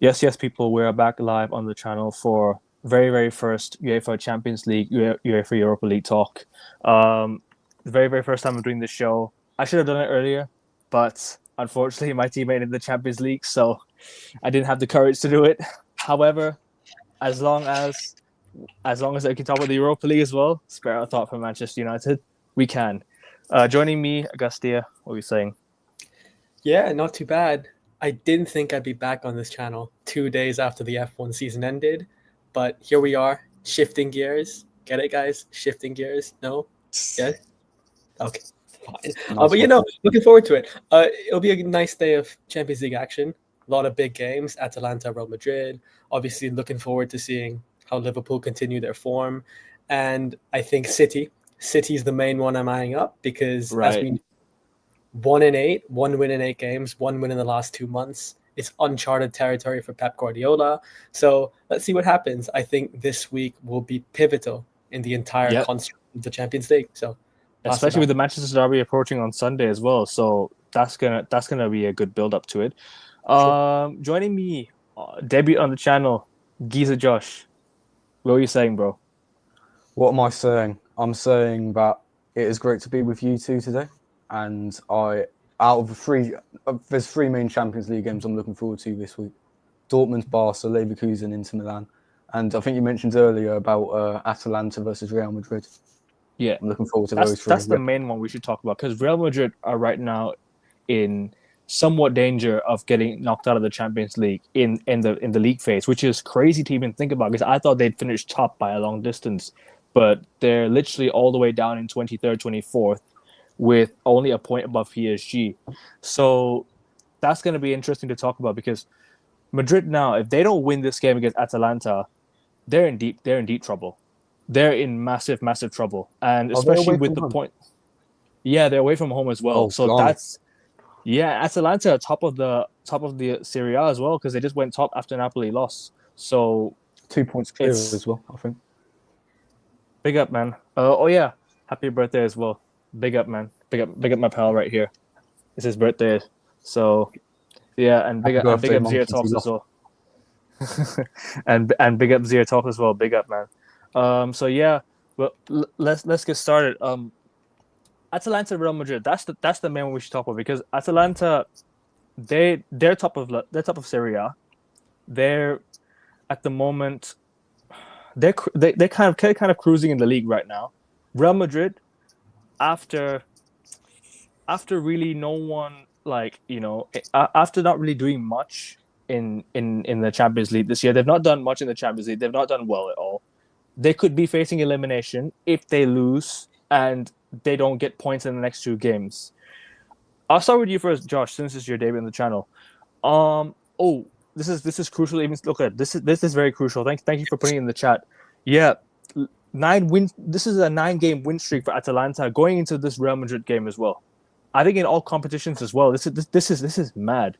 Yes, people. We're back live on the channel for very first UEFA Champions League, UEFA Europa League talk. The very first time I'm doing this show. I should have done it earlier, but unfortunately, my team made it in the Champions League, so I didn't have the courage to do it. However, as long as I can talk about the Europa League as well, spare a thought for Manchester United, we can. Joining me, Agustia. What are you saying? Yeah, not too bad. I didn't think I'd be back on this channel 2 days after the F1 season ended, but here we are, shifting gears. Get it, guys? Shifting gears? No? Yes? Okay, fine. Nice But one. looking forward to it. It'll be a nice day of Champions League action. A lot of big games, Atalanta, Real Madrid. Obviously, looking forward to seeing how Liverpool continue their form. And I think City's the main one I'm eyeing up because as Right. we 1-8, one win in 8 games, one win in the last 2 months. It's uncharted territory for Pep Guardiola. So let's see what happens. I think this week will be pivotal in the entire Yep. construct of the Champions League. So Especially with the Manchester Derby approaching on Sunday as well, so that's gonna be a good build up to it. Sure. Joining me, debut on the channel, Giza Josh. What are you saying, bro? What am I saying? I'm saying that it is great to be with you two today. And there's three main Champions League games I'm looking forward to this week. Dortmund, Barca, Leverkusen, Inter Milan. And I think you mentioned earlier about Atalanta versus Real Madrid. Yeah, I'm looking forward to those three. That's the main one we should talk about because Real Madrid are right now in somewhat danger of getting knocked out of the Champions League in the league phase, which is crazy to even think about because I thought they'd finish top by a long distance, but they're literally all the way down in 23rd, 24th with only a point above PSG. So that's going to be interesting to talk about because Madrid now, if they don't win this game against Atalanta, they're in deep trouble. They're in massive trouble, and especially with the point. Yeah, they're away from home as well. Oh, so blimey. that's Atalanta top of the Serie A as well because they just went top after Napoli lost. So 2 points clear as well, I think. Big up, man. Happy birthday as well. Big up, man. Big up my pal right here. It's his birthday. So yeah, and big up Zia Talks as well. and big up Zia Talk as well. Big up, man. So yeah, well let's get started. Atalanta, Real Madrid. That's the main one we should talk about because Atalanta, they're top of Serie A. They're at the moment they're kind of cruising in the league right now. Real Madrid, after really no one after not really doing much in the Champions League this year, they've not done much in the Champions League. They've not done well at all. They could be facing elimination if they lose and they don't get points in the next 2 games. I'll start with you first, Josh, since it's your debut on the channel. This is crucial. Even look at this is very crucial. Thank you for putting it in the chat. Yeah, 9 wins. This is a 9-game win streak for Atalanta going into this Real Madrid game as well. I think in all competitions as well. This is mad.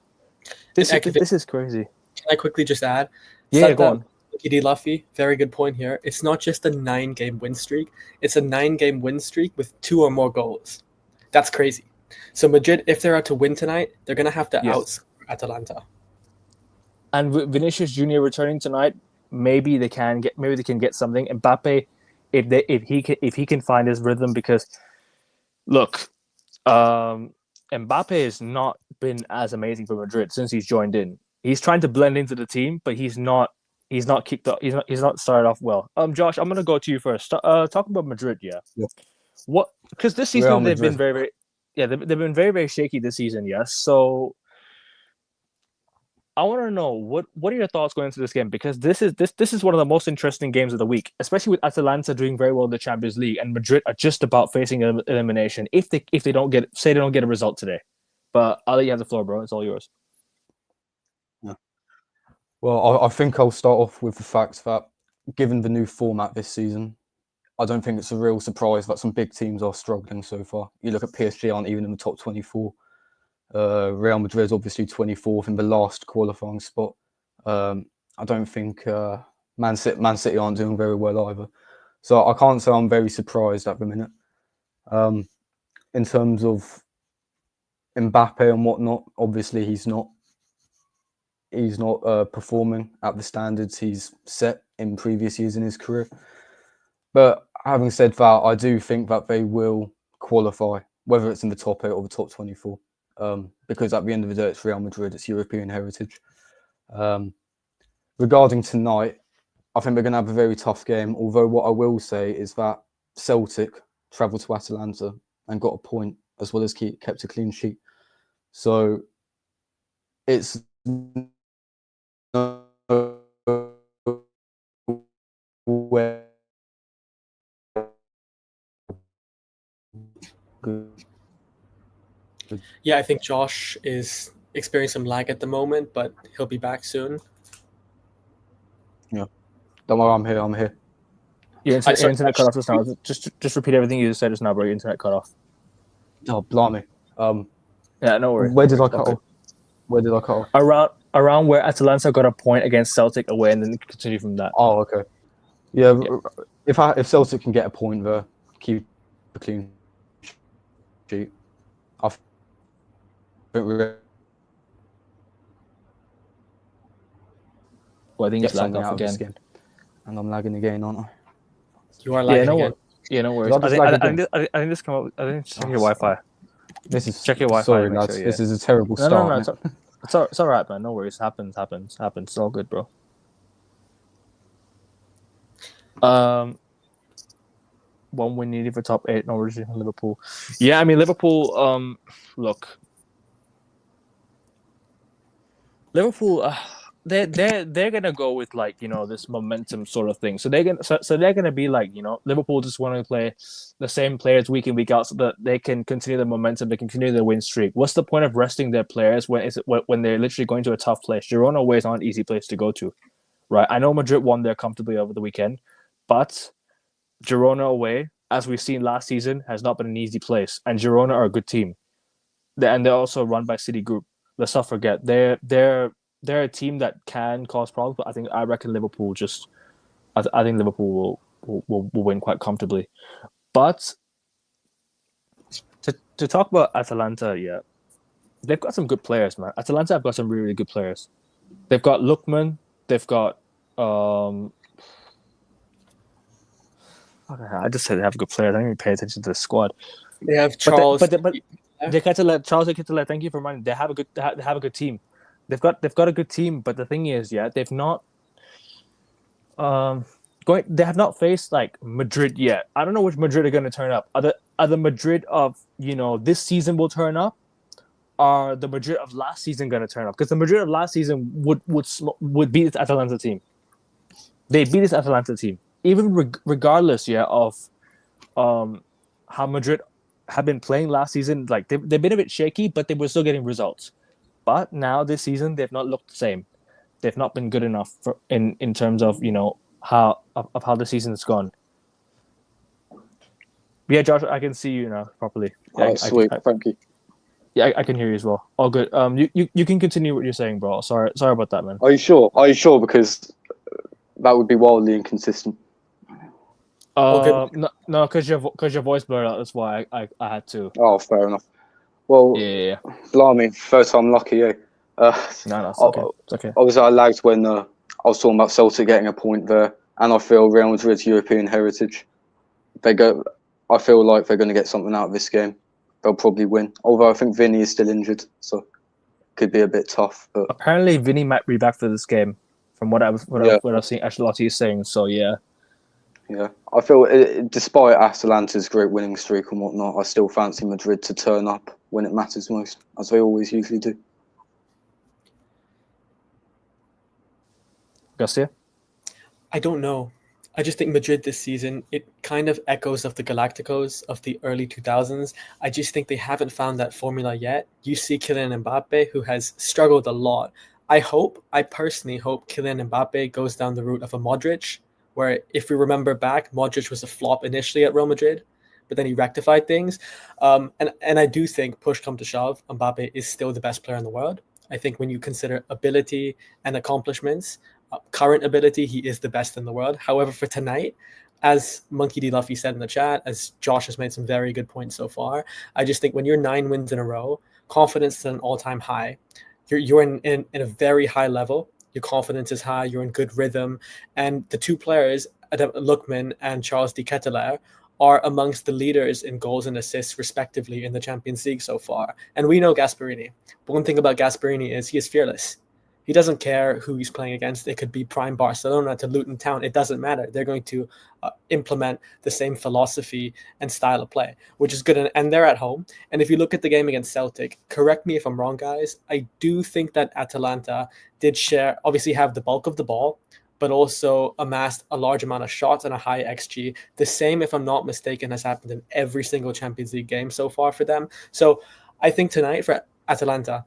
This is crazy. Can I quickly just add? Yeah, go on. D. Luffy, very good point here. It's not just a 9-game win streak. It's a 9-game win streak with 2 or more goals. That's crazy. So Madrid, if they're out to win tonight, they're going to have to outscore Atalanta. And with Vinicius Jr. returning tonight, maybe they can get something. Mbappe, if he can find his rhythm, because look, Mbappe has not been as amazing for Madrid since he's joined in. He's trying to blend into the team, but he's not kicked off. He's not started off well. Josh, I'm gonna go to you first. Talk about Madrid, yeah. What? Because this season they've been they've been very shaky this season. Yes, so I want to know what are your thoughts going into this game, because this is one of the most interesting games of the week, especially with Atalanta doing very well in the Champions League and Madrid are just about facing elimination if they don't get a result today. But I'll let you have the floor, bro. It's all yours. Yeah. Well, I think I'll start off with the fact that given the new format this season, I don't think it's a real surprise that some big teams are struggling so far. You look at PSG aren't even in the top 24. Real Madrid is obviously 24th in the last qualifying spot. I don't think Man City aren't doing very well either. So I can't say I'm very surprised at the minute. In terms of Mbappe and whatnot, obviously he's not he's not performing at the standards he's set in previous years in his career. But having said that, I do think that they will qualify, whether it's in the top 8 or the top 24, because at the end of the day, it's Real Madrid, it's European heritage. Regarding tonight, I think they're going to have a very tough game, although what I will say is that Celtic travelled to Atalanta and got a point, as well as kept a clean sheet. So it's where Yeah, I think Josh is experiencing some lag at the moment, but he'll be back soon. Yeah, don't worry, I'm here. Your internet cut off just now. Just repeat everything you just said just now, bro. Your internet cut off. Oh, blimey. Yeah, no worries. Where did I cut off? Where did I cut off? Around where Atalanta got a point against Celtic away, and then continue from that. Oh, okay. Yeah, if Celtic can get a point there, keep a clean sheet, I think we're Well, I think it's lagged something off out of this again. game. And I'm lagging again, aren't I? You are lagging again. No worries. I think this come up. I think check your Wi-Fi. Check your Wi-Fi. Sorry, lads. This is a terrible start. No, it's all right, man. No worries. Happens. It's all good, bro. One win needed for top 8. Norwich and Liverpool. Yeah, I mean Liverpool. Look, Liverpool. They're gonna go with like this momentum sort of thing. So they're gonna be like Liverpool just want to play the same players week in week out so that they can continue the momentum, they can continue their win streak. What's the point of resting their players when they're literally going to a tough place? Girona away is not an easy place to go to, right? I know Madrid won there comfortably over the weekend, but Girona away, as we've seen last season, has not been an easy place. And Girona are a good team, and they're also run by City Group. Let's not forget they're a team that can cause problems, but I reckon Liverpool I think Liverpool will win quite comfortably. But to talk about Atalanta, yeah, they've got some good players, man. Atalanta have got some really, really good players. They've got Lookman. They've got I just said they have good players. I didn't even pay attention to the squad. They have Charles. But they can't let Charles. They can't let. Thank you for reminding. They have a good team. They've got a good team, but the thing is, yeah, they've not they have not faced like Madrid yet. I don't know which Madrid are going to turn up. Are the Madrid of this season will turn up? Are the Madrid of last season going to turn up? Because the Madrid of last season would beat this Atalanta team. They beat this Atalanta team, even regardless, yeah, of how Madrid have been playing last season. Like they've been a bit shaky, but they were still getting results. But now this season, they've not looked the same. They've not been good enough in terms of how the season has gone. Yeah, Josh, I can see you now properly. Yeah, sweet, thank you. Yeah, I can hear you as well. All good. You can continue what you're saying, bro. Sorry about that, man. Are you sure? Because that would be wildly inconsistent. No, because your voice blurred out. That's why I had to. Oh, fair enough. Well, yeah. Blimey, first time lucky, yeah. No, it's okay. It's okay. Obviously, I lagged when I was talking about Celtic getting a point there, and I feel Real Madrid's European heritage. I feel like they're going to get something out of this game. They'll probably win. Although I think Vinny is still injured, so it could be a bit tough. But apparently, Vinny might be back for this game, from what I've seen Ancelotti is saying. So yeah. Yeah, I feel despite Atalanta's great winning streak and whatnot, I still fancy Madrid to turn up when it matters most, as they always usually do. Garcia? I don't know. I just think Madrid this season, it kind of echoes of the Galacticos of the early 2000s. I just think they haven't found that formula yet. You see Kylian Mbappe, who has struggled a lot. I personally hope Kylian Mbappe goes down the route of a Modric, where if we remember back, Modric was a flop initially at Real Madrid, but then he rectified things. And I do think, push come to shove, Mbappe is still the best player in the world. I think when you consider ability and accomplishments, current ability, he is the best in the world. However, for tonight, as Monkey D. Luffy said in the chat, as Josh has made some very good points so far, I just think when you're 9 wins in a row, confidence is at an all-time high. you're in a very high level. Your confidence is high. You're in good rhythm, and the two players, Lookman and Charles de Ketelaere, are amongst the leaders in goals and assists, respectively, in the Champions League so far. And we know Gasperini. But one thing about Gasperini is he is fearless. He doesn't care who he's playing against. It could be prime Barcelona to Luton Town. It doesn't matter. They're going to implement the same philosophy and style of play, which is good. And they're at home. And if you look at the game against Celtic, correct me if I'm wrong, guys, I do think that Atalanta did obviously have the bulk of the ball, but also amassed a large amount of shots and a high XG. The same, if I'm not mistaken, has happened in every single Champions League game so far for them. So I think tonight for Atalanta,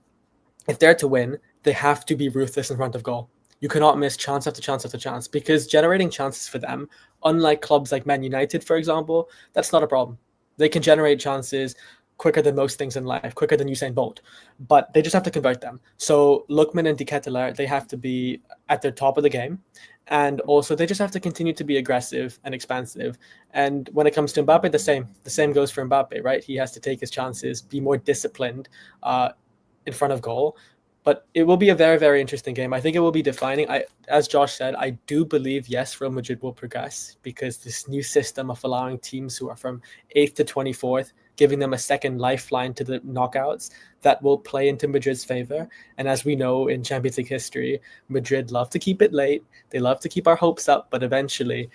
if they're to win, they have to be ruthless in front of goal. You cannot miss chance after chance after chance, because generating chances for them, unlike clubs like Man United, for example, that's not a problem. They can generate chances quicker than most things in life, quicker than Usain Bolt, but they just have to convert them. So Lookman and de Ketelaere, they have to be at their top of the game. And also they just have to continue to be aggressive and expansive. And when it comes to Mbappe, the same goes for Mbappe, right? He has to take his chances, be more disciplined in front of goal. But it will be a very, very interesting game. I think it will be defining. As Josh said, I do believe, yes, Real Madrid will progress, because this new system of allowing teams who are from 8th to 24th, giving them a second lifeline to the knockouts, that will play into Madrid's favor. And as we know in Champions League history, Madrid love to keep it late. They love to keep our hopes up, but eventually,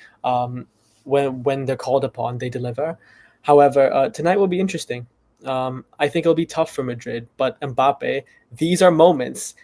when they're called upon, they deliver. However, tonight will be interesting. I think it'll be tough for Madrid, but Mbappe, these are moments.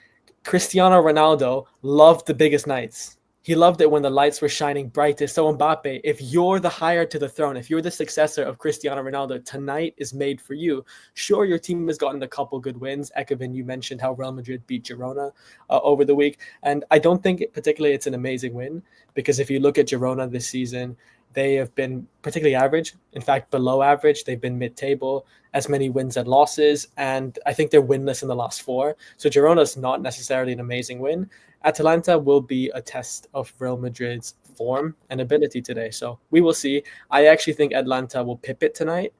Cristiano Ronaldo loved the biggest nights. He loved it when the lights were shining brightest. So Mbappe, if you're the heir to the throne, if you're the successor of Cristiano Ronaldo, tonight is made for you. Sure, your team has gotten a couple good wins. Ekevin, you mentioned how Real Madrid beat Girona over the week. And I don't think particularly it's an amazing win, because if you look at Girona this season, they have been particularly average. In fact, below average. They've been mid-table, as many wins and losses, and I think they're winless in the last 4. So Girona's not necessarily an amazing win. Atalanta will be a test of Real Madrid's form and ability today. So we will see. I actually think Atalanta will pip it tonight,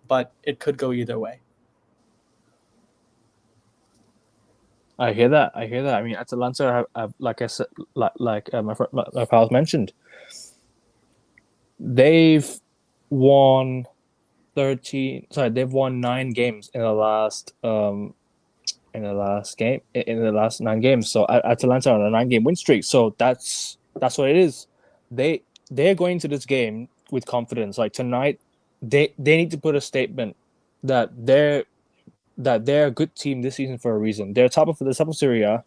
but it could go either way. I hear that. I mean, Atalanta have like I said, my pals mentioned, they've won 9 games in the last in the last 9 games. So Atalanta on a 9-game win streak. So that's what it is. They're going to this game with confidence. Like tonight, they need to put a statement that they're a good team this season for a reason. They're top of Serie A,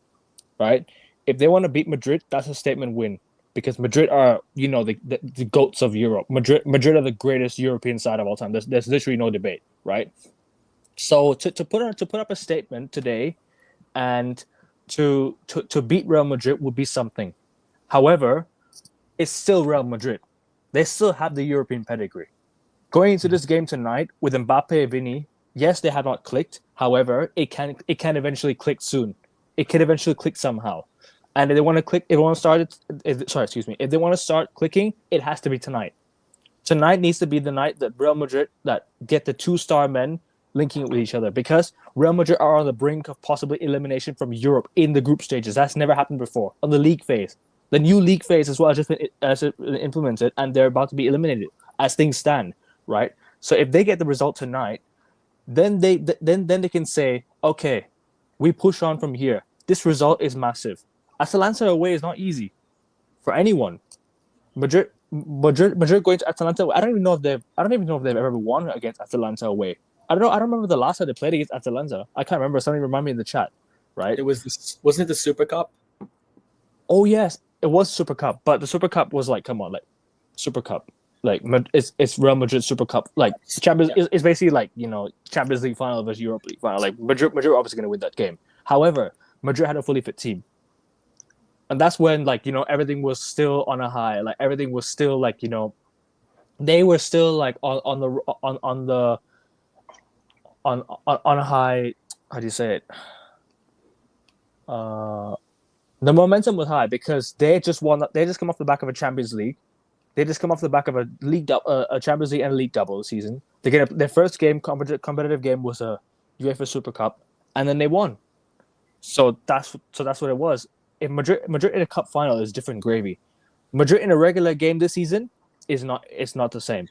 right? If they want to beat Madrid, that's a statement win. Because Madrid are, the goats of Europe. Madrid are the greatest European side of all time. There's literally no debate, right? So to put up a statement today, and to beat Real Madrid would be something. However, it's still Real Madrid. They still have the European pedigree. Going into this game tonight with Mbappe and Vini, yes, they have not clicked. However, it can eventually click soon. It can eventually click somehow. And if they want to click, if they want to start clicking, it has to be tonight. Tonight needs to be the night that Real Madrid that get the 2-star men linking it with each other, because Real Madrid are on the brink of possibly elimination from Europe in the group stages. That's never happened before. On the league phase, the new league phase as well has just been implemented, and they're about to be eliminated as things stand, right? So if they get the result tonight, then they can say, okay, we push on from here. This result is massive. Atalanta away is not easy for anyone. Madrid going to Atalanta. I don't even know if they've ever won against Atalanta away. I don't remember the last time they played against Atalanta. I can't remember. Somebody remind me in the chat, right? Wasn't it the Super Cup? Oh yes, it was Super Cup, but the Super Cup was like, come on, like Super Cup, like it's Real Madrid Super Cup, like Champions. Yeah. It's basically like Champions League final versus Europa League final. Like Madrid are obviously going to win that game. However, Madrid had a fully fit team. And that's when, everything was still on a high. Like everything was still they were still like on a high. How do you say it? The momentum was high because they just won. They just come off the back of a Champions League. They just come off the back of a Champions League and League double season. They get their first game competitive game was a UEFA Super Cup, and then they won. So that's what it was. In Madrid in a cup final is different gravy. Madrid in a regular game this season is not. It's not the same.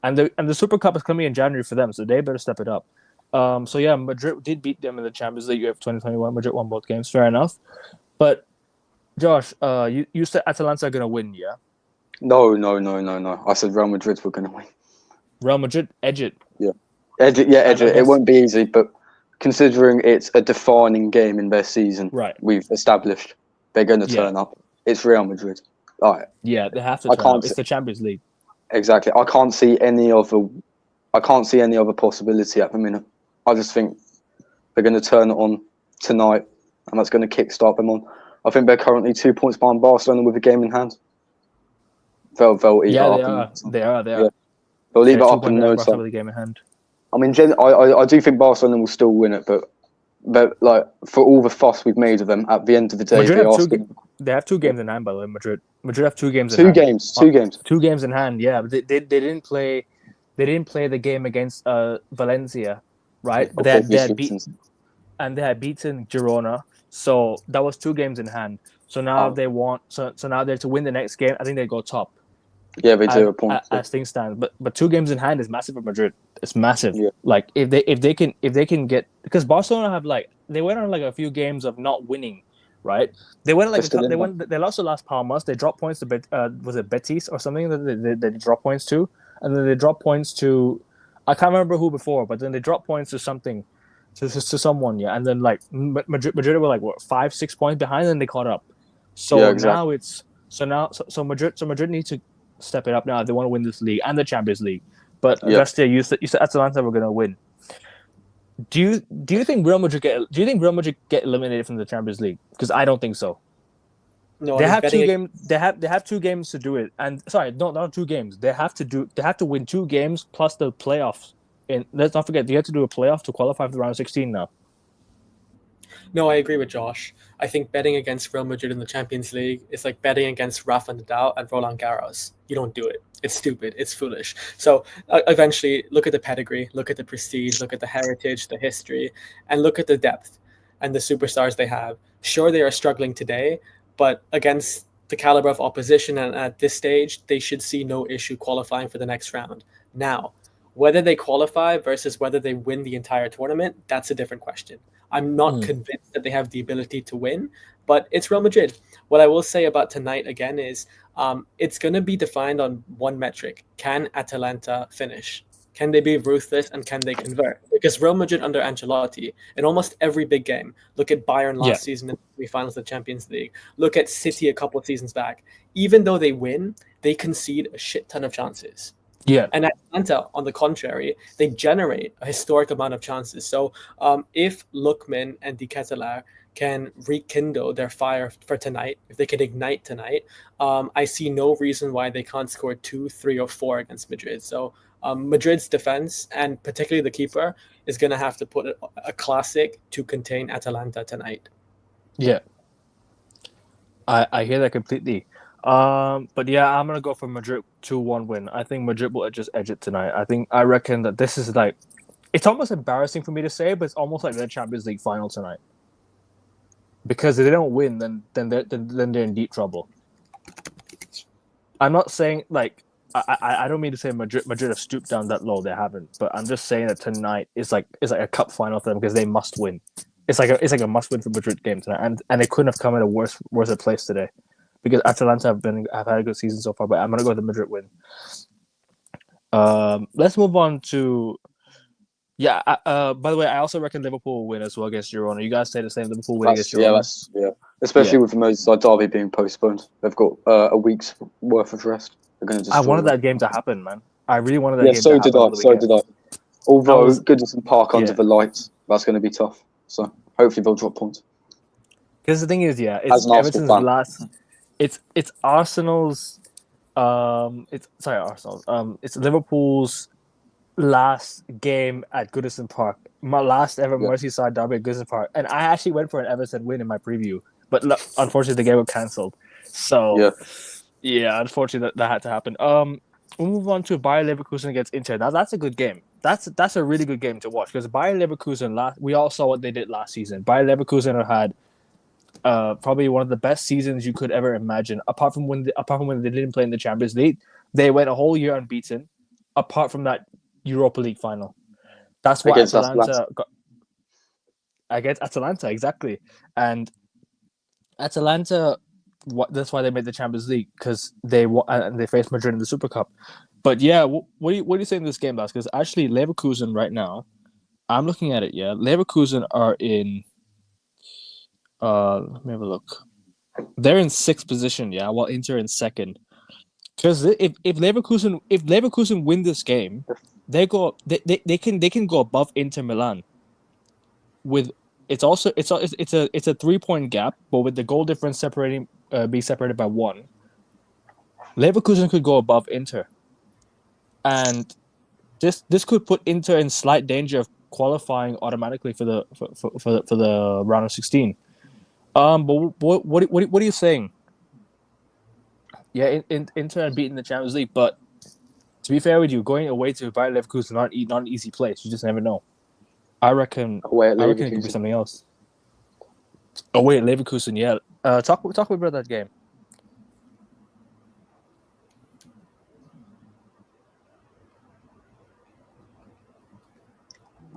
And the Super Cup is coming in January for them, so they better step it up. So yeah, Madrid did beat them in the Champions League of 2021. Madrid won both games, fair enough. But Josh, you said Atalanta are gonna win, yeah? No. I said Real Madrid were going to win. Real Madrid edge it. Edge it. I It guess- won't be easy, but considering it's a defining game in their season, Right. we've established they're going to Yeah. turn up. It's Real Madrid. Right. Yeah, they have to I turn can't up. It's the Champions League. Exactly. I can't see any other possibility at the minute. I just think they're going to turn it on tonight, and that's going to kickstart them on. I think they're currently 2 points behind Barcelona with a game in hand. They'll eat Yeah, it they up. are. They are. Yeah. They'll leave it They're 2 up points in behind no Barca time. with the game in hand. I mean, I do think Barcelona will still win it, but like for all the fuss we've made of them, at the end of the day, Madrid they have are two. still They have 2 games in hand, by the way. Madrid have 2 games in two hand. games. 2 games. 2 games in hand. Yeah, but they didn't play. They didn't play the game against Valencia, right? For They had obvious beat, reasons. and they had beaten Girona. So that was 2 games in hand. So now Oh. they want. So now they're to win the next game. I think they go top. Yeah, they do a point. As things stand. But 2 games in hand is massive for Madrid. It's massive. Yeah. Like if they can get, because Barcelona have they went on a few games of not winning, right? They went they lost to Las Palmas. They dropped points to was it Betis or something that they dropped points to, and then they dropped points to, I can't remember who before, but then they dropped points to something, to someone, yeah, and then Madrid were 5-6 points behind, and they caught up. So Yeah, exactly. now it's so Madrid needs to step it up now if they want to win this league and the Champions League. But Yep. Vestia, you said Atalanta were going to win. Do you think Real Madrid get eliminated from the Champions League? Because I don't think so. No, They I'm have 2 betting games. They have 2 games to do it. And sorry, no, not 2 games. They have to win 2 games plus the playoffs. And let's not forget, you have to do a playoff to qualify for the round of 16 now. No, I agree with Josh. I think betting against Real Madrid in the Champions League is like betting against Rafa Nadal and Roland Garros. You don't do it. It's stupid. It's foolish. So eventually, look at the pedigree, look at the prestige, look at the heritage, the history, and look at the depth and the superstars they have. Sure, they are struggling today, but against the caliber of opposition and at this stage, they should see no issue qualifying for the next round. Now, whether they qualify versus whether they win the entire tournament, that's a different question. I'm not convinced that they have the ability to win, but it's Real Madrid. What I will say about tonight again is it's going to be defined on one metric. Can Atalanta finish? Can they be ruthless and can they convert? Because Real Madrid under Ancelotti, in almost every big game, look at Bayern last season in the semi-finals of the Champions League, look at City a couple of seasons back, even though they win, they concede a shit ton of chances. Yeah. And Atalanta, on the contrary, they generate a historic amount of chances. So if Lookman and De Ketelaere can rekindle their fire for tonight, if they can ignite tonight, I see no reason why they can't score 2, 3, or 4 against Madrid. So Madrid's defense, and particularly the keeper, is going to have to put a classic to contain Atalanta tonight. Yeah. I hear that completely. But yeah, I'm gonna go for Madrid 2-1 win. I think Madrid will just edge it tonight. I reckon that this is it's almost embarrassing for me to say, but it's almost like the Champions League final tonight. Because if they don't win, then they're in deep trouble. I'm not saying I don't mean to say Madrid have stooped down that low. They haven't, but I'm just saying that tonight is like a cup final for them because they must win. It's like a must win for Madrid game tonight, and they couldn't have come in a worse place today. Because Atalanta have had a good season so far, but I'm gonna go with the Madrid win. Let's move on to by the way, I also reckon Liverpool will win as well against Girona. You guys say the same. Liverpool win against Girona. Yeah. Especially with the Merseyside derby being postponed, they've got a week's worth of rest. They're going to. I wanted that game to happen, man. I really wanted that game. So to happen. did I. So did I. Although Goodison Park under Yeah. the lights, that's going to be tough. So hopefully they'll drop points. Because the thing is, As it's an Arsenal Everton's fan. last. It's Arsenal's. It's Liverpool's last game at Goodison Park. My last ever Merseyside derby at Goodison Park, and I actually went for an Everton win in my preview, but unfortunately the game got cancelled. So yeah, unfortunately that had to happen. We'll move on to Bayer Leverkusen against Inter. Now that's a good game. that's a really good game to watch because Bayer Leverkusen we all saw what they did last season. Bayer Leverkusen had probably one of the best seasons you could ever imagine. Apart from when they didn't play in the Champions League, they went a whole year unbeaten. Apart from that Europa League final, that's what Against Atalanta got against Atalanta exactly, and Atalanta. That's why they made the Champions League because they faced Madrid in the Super Cup. But yeah, what do you say in this game, Lars? Because actually, Leverkusen right now, I'm looking at it. Yeah, Leverkusen are in. Let me have a look. They're in 6th position, yeah, while Inter in 2nd. Because if Leverkusen win this game, they can go above Inter Milan. With it's a 3-point gap, but with the goal difference be separated by 1, Leverkusen could go above Inter, and this could put Inter in slight danger of qualifying automatically for the round of 16. But what are you saying? Yeah, Inter had beaten the Champions League, but to be fair with you, going away to Bayer Leverkusen not an easy place. You just never know. I reckon it could be something else. Away at Leverkusen, yeah. Talk about that game.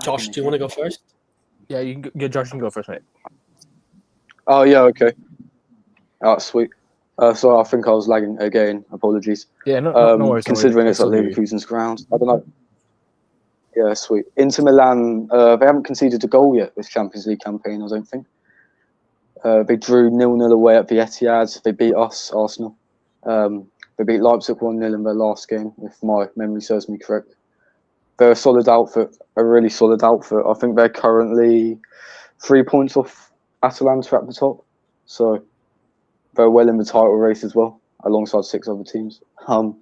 Josh, do you want to go first? Yeah, you can get Josh. You can go first, mate. Oh yeah, okay. Oh, sweet. So I think I was lagging again. Apologies. Yeah, no worries. Considering it's at Leverkusen's ground, I don't know. Yeah, sweet. Inter Milan, they haven't conceded a goal yet this Champions League campaign, I don't think. They drew 0-0 away at the Etihad. They beat us, Arsenal. They beat Leipzig 1-0 in their last game, if my memory serves me correct. They're a solid outfit, a really solid outfit. I think they're currently 3 points off Atalanta at the top. So they're well in the title race as well, alongside 6 other teams. But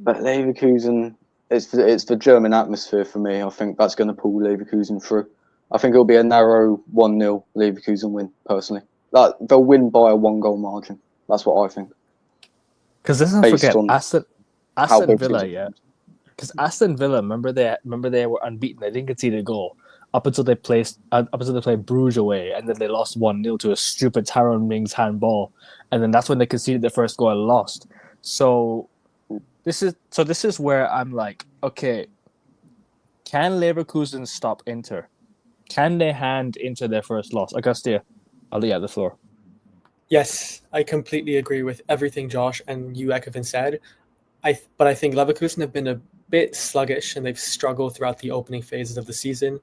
Leverkusen, it's the German atmosphere for me. I think that's going to pull Leverkusen through. I think it'll be a narrow 1-0 Leverkusen win, personally. They'll win by a 1-goal margin. That's what I think. Because let's not forget, Aston Villa, yeah. Because Aston Villa, remember they were unbeaten. They didn't concede a goal up until they played Bruges away, and then they lost 1-0 to a stupid Tyrone Mings handball, and then that's when they conceded their first goal and lost. So this is where I'm like, okay, can Leverkusen stop Inter? Can they hand Inter their first loss? Augustia, I'll leave the floor. Yes, I completely agree with everything Josh and you, Ekevin, said. But I think Leverkusen have been a bit sluggish and they've struggled throughout the opening phases of the season.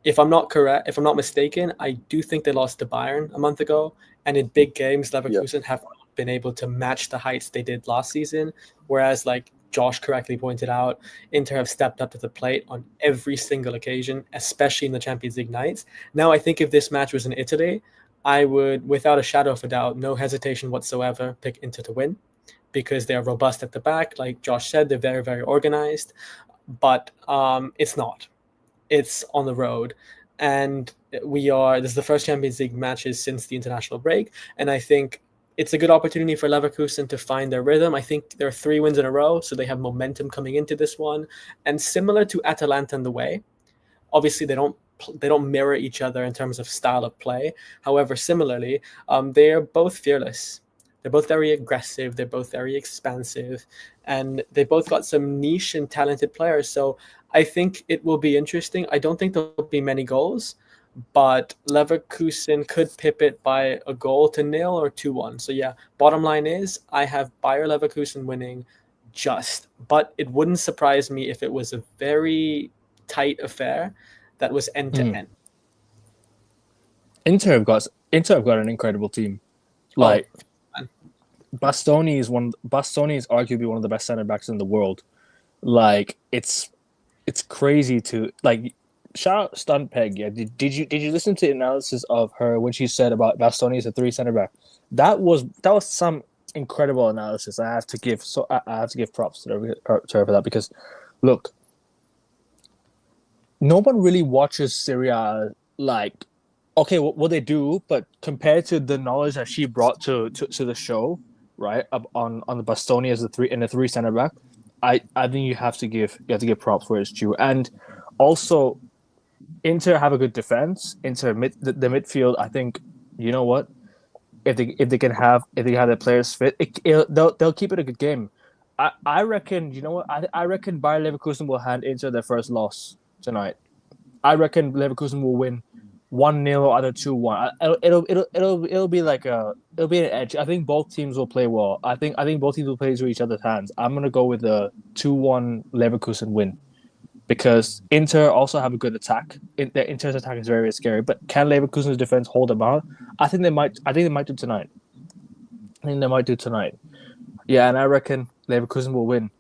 If I'm not mistaken, I do think they lost to Bayern a month ago. And in big games, Leverkusen have been able to match the heights they did last season. Whereas, like Josh correctly pointed out, Inter have stepped up to the plate on every single occasion, especially in the Champions League nights. Now, I think if this match was in Italy, I would, without a shadow of a doubt, no hesitation whatsoever, pick Inter to win, because they're robust at the back. Like Josh said, they're very, very organized. But it's not. It's on the road. And this is the first Champions League matches since the international break. And I think it's a good opportunity for Leverkusen to find their rhythm. I think there are 3 wins in a row, so they have momentum coming into this one. And similar to Atalanta in the way, obviously they don't mirror each other in terms of style of play. However, similarly, they are both fearless. They're both very aggressive. They're both very expansive. And they both got some niche and talented players. So I think it will be interesting. I don't think there'll be many goals, but Leverkusen could pip it by a goal to 0 or 2-1. So yeah, bottom line is I have Bayer Leverkusen winning but it wouldn't surprise me if it was a very tight affair that was end to end. Inter have got an incredible team. Like Bastoni is arguably one of the best center backs in the world. Like it's crazy to like shout out Stunt Peg. Yeah, did you listen to the analysis of her when she said about Bastoni as a 3 center back? That was some incredible analysis. I have to give props to her for that, because look, no one really watches Serie A. Like, okay, what they do, but compared to the knowledge that she brought to the show, right, on the Bastoni as a 3 center back, I think you have to give props where it's due, and also Inter have a good defense. Inter the midfield. I think you know what, if they have their players fit, they'll keep it a good game. I reckon you know what I reckon Bayer Leverkusen will hand Inter their first loss tonight. I reckon Leverkusen will win 1-0 or either 2-1. It'll be like it'll be an edge. I think both teams will play well. I think both teams will play through each other's hands. I'm gonna go with a 2-1 Leverkusen win because Inter also have a good attack. Inter's attack is very, very scary. But can Leverkusen's defense hold them out? I think they might. I think they might do tonight. Yeah, and I reckon Leverkusen will win.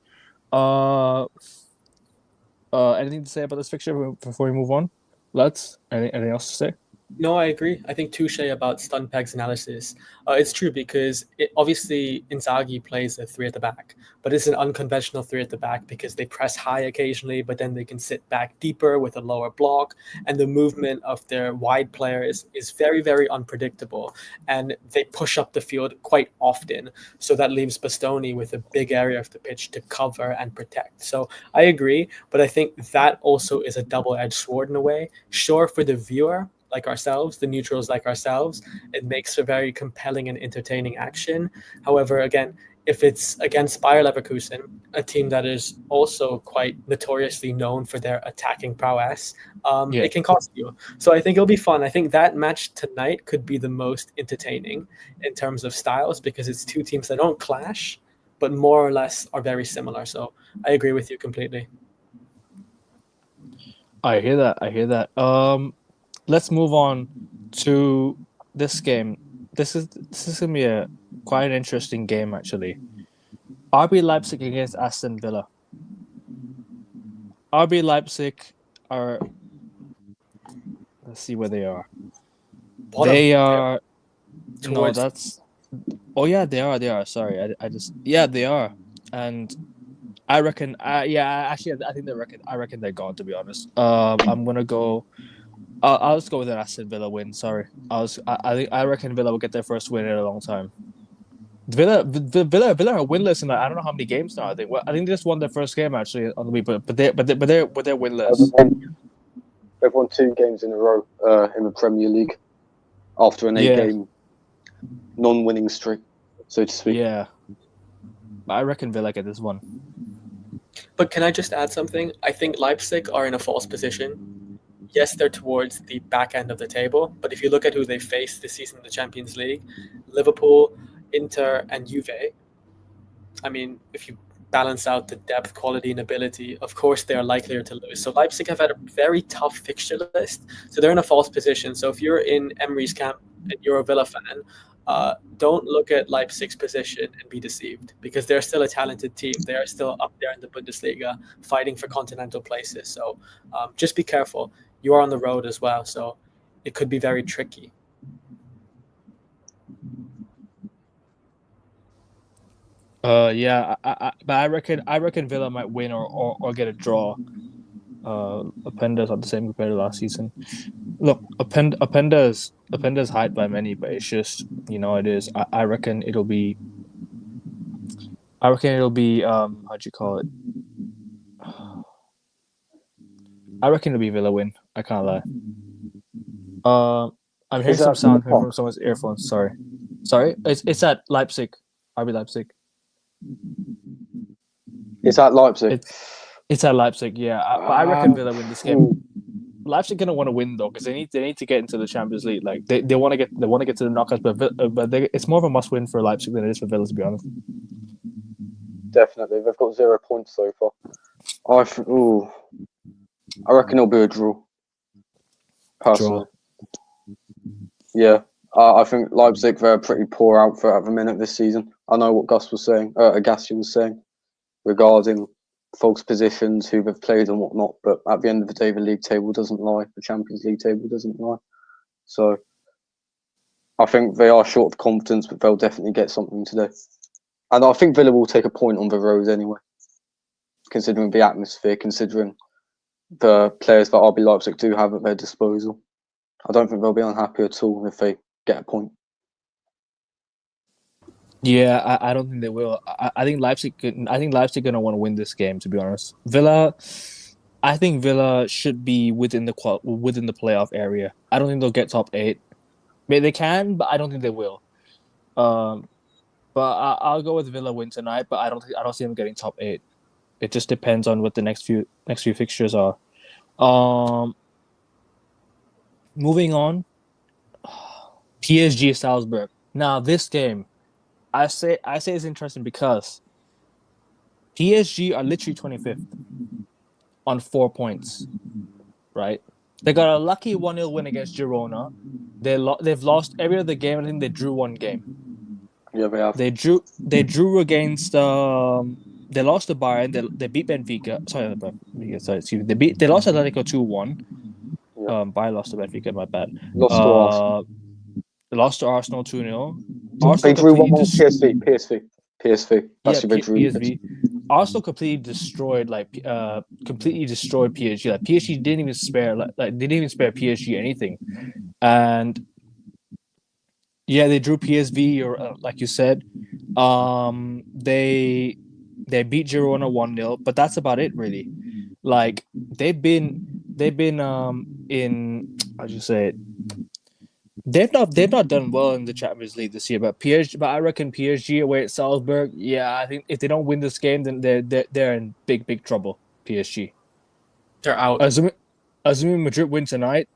Anything to say about this fixture before we move on? Lads, anything else to say? No, I agree. I think touche about Stunpeg's analysis. It's true because obviously Inzaghi plays a three at the back, but it's an unconventional three at the back because they press high occasionally, but then they can sit back deeper with a lower block, and the movement of their wide players is very, very unpredictable, and they push up the field quite often. So that leaves Bastoni with a big area of the pitch to cover and protect. So I agree, but I think that also is a double-edged sword in a way. Sure, for the viewer, like ourselves, the neutrals like ourselves, it makes a very compelling and entertaining action. However, again, if it's against Bayer Leverkusen, a team that is also quite notoriously known for their attacking prowess, it can cost you. So I think it'll be fun. I think that match tonight could be the most entertaining in terms of styles because it's two teams that don't clash, but more or less are very similar. So I agree with you completely. I hear that. Let's move on to this game. This is gonna be quite an interesting game actually. RB Leipzig against Aston Villa. RB Leipzig are. Let's see where they are. Bottom. They are. No, Towards- that's. Oh yeah, they are. They are. Sorry, yeah, they are, and I reckon. Actually, I think they reckon. I reckon they're gone. To be honest, I'm gonna go. I'll just go with an Aston Villa win. Sorry, I reckon Villa will get their first win in a long time. Villa are winless in I don't know how many games now. I think they just won their first game actually on the week, but they're winless. They've won 2 games in a row in the Premier League after an 8-game non-winning streak, so to speak. Yeah, I reckon Villa get this one. But can I just add something? I think Leipzig are in a false position. Yes, they're towards the back end of the table, but if you look at who they faced this season in the Champions League, Liverpool, Inter, and Juve, I mean, if you balance out the depth, quality, and ability, of course they are likelier to lose. So Leipzig have had a very tough fixture list, so they're in a false position. So if you're in Emery's camp and you're a Villa fan, don't look at Leipzig's position and be deceived because they're still a talented team. They are still up there in the Bundesliga fighting for continental places. So just be careful. You are on the road as well, so it could be very tricky. Yeah, but I reckon Villa might win or get a draw. Openda's not the same compared to last season. Look, Openda's hyped by many, but it's just it is. I reckon it'll be. How'd you call it? I reckon it'll be Villa win. I can't lie. I'm hearing some sound from someone's earphones. Sorry. It's at Leipzig. RB Leipzig. It's at Leipzig. It's at Leipzig. Yeah, but I reckon Villa win this game. Leipzig gonna want to win though because they need to get into the Champions League. Like they want to get to the knockouts, but it's more of a must win for Leipzig than it is for Villa, to be honest. Definitely, they've got 0 points so far. I reckon it'll be a draw. Personally. Yeah, I think Leipzig, they're a pretty poor outfit at the minute this season. I know what Agassi was saying regarding false positions, who they've played and whatnot, but at the end of the day, the league table doesn't lie. The Champions League table doesn't lie. So I think they are short of confidence, but they'll definitely get something today. And I think Villa will take a point on the road anyway, considering the atmosphere, considering the players that RB Leipzig do have at their disposal. I don't think they'll be unhappy at all if they get a point. Yeah, I don't think they will. I think Leipzig. I think Leipzig gonna want to win this game. To be honest, Villa. I think Villa should be within the playoff area. I don't think they'll get top 8. Maybe they can, but I don't think they will. Um, but I'll go with Villa win tonight. But I don't see them getting top 8. It just depends on what the next few fixtures are. Um, moving on, PSG Salzburg. Now this game, I say it's interesting because PSG are literally 25th on 4 points, right? They got a lucky 1-0 win against Girona. They've lost every other game. I think they drew one game. Yeah, they have. They drew against they lost to Bayern. They beat Benfica. Excuse me. They lost Atletico 2-1. Yeah. Bayern lost to Benfica, my bad. Lost to Arsenal. They lost to Arsenal 2-0. They drew 1-1 PSV. That's Yeah, who they drew. PSV. Arsenal completely destroyed PSG. Like PSG didn't even spare they didn't even spare PSG anything, and yeah, they drew PSV or like you said, they beat Girona 1-0, but that's about it really. Like they've been in how do you say it? They've not done well in the Champions League this year, but I reckon PSG away at Salzburg. Yeah, I think if they don't win this game, then they're in big trouble. PSG. They're out. Assuming Madrid win tonight.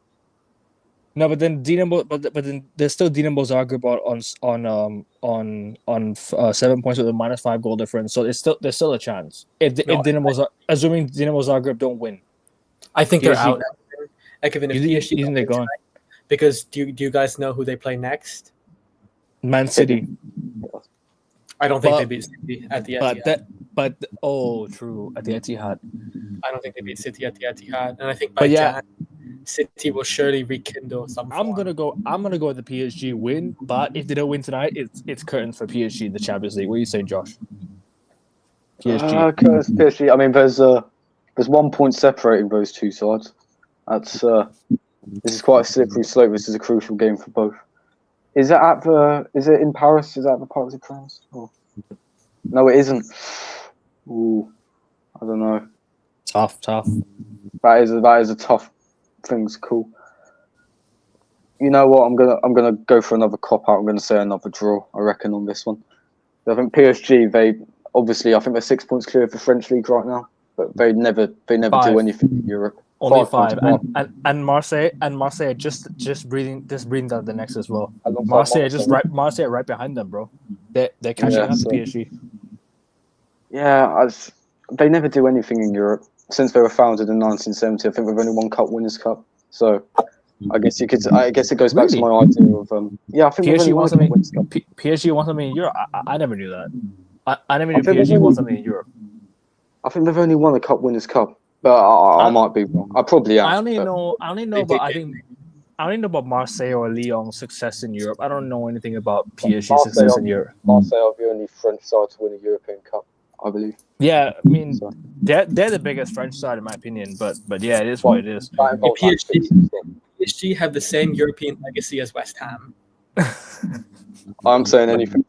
No, but then but then there's still Dinamo Zagreb on 7 points with a -5 goal difference. So there's still a chance if assuming Dinamo Zagreb don't win. I think they're PSG out. Even if PSG you think they're gone? Because do you guys know who they play next? Man City. I don't think they beat City at the Etihad. True at the Etihad. I don't think they beat City at the Etihad, and I think by Jan, City will surely rekindle some. I'm gonna go with the PSG win, but if they don't win tonight, it's curtains for PSG in the Champions League. What are you saying, Josh? PSG. I mean, there's 1 point separating those two sides. That's this is quite a slippery slope. This is a crucial game for both. Is it in Paris? Is that the Parc des Princes? Oh. No, it isn't. Ooh, I don't know. Tough. That is a tough thing to call. You know what? I'm gonna go for another cop out. I'm gonna say another draw. I reckon on this one. I think PSG. I think they're 6 points clear of the French league right now, but they never do anything in Europe. Only 5, and Marseille just breathing down the next as well. Marseille right behind them, bro. They're catching up to PSG. Yeah, they never do anything in Europe since they were founded in 1970. I think they've only won Cup Winners' Cup. So I guess it goes back to my idea of I think PSG won something. PSG won something in Europe. I never knew that. I never knew PSG won something in Europe. I think they've only won a Cup Winners' Cup. But I might be wrong. I probably am. I only know about Marseille or Lyon's success in Europe. I don't know anything about PSG's success in Europe. Marseille are the only French side to win a European Cup, I believe. Yeah, I mean they're the biggest French side in my opinion. But yeah, it is what it is. PSG have the same European legacy as West Ham. I'm saying anything.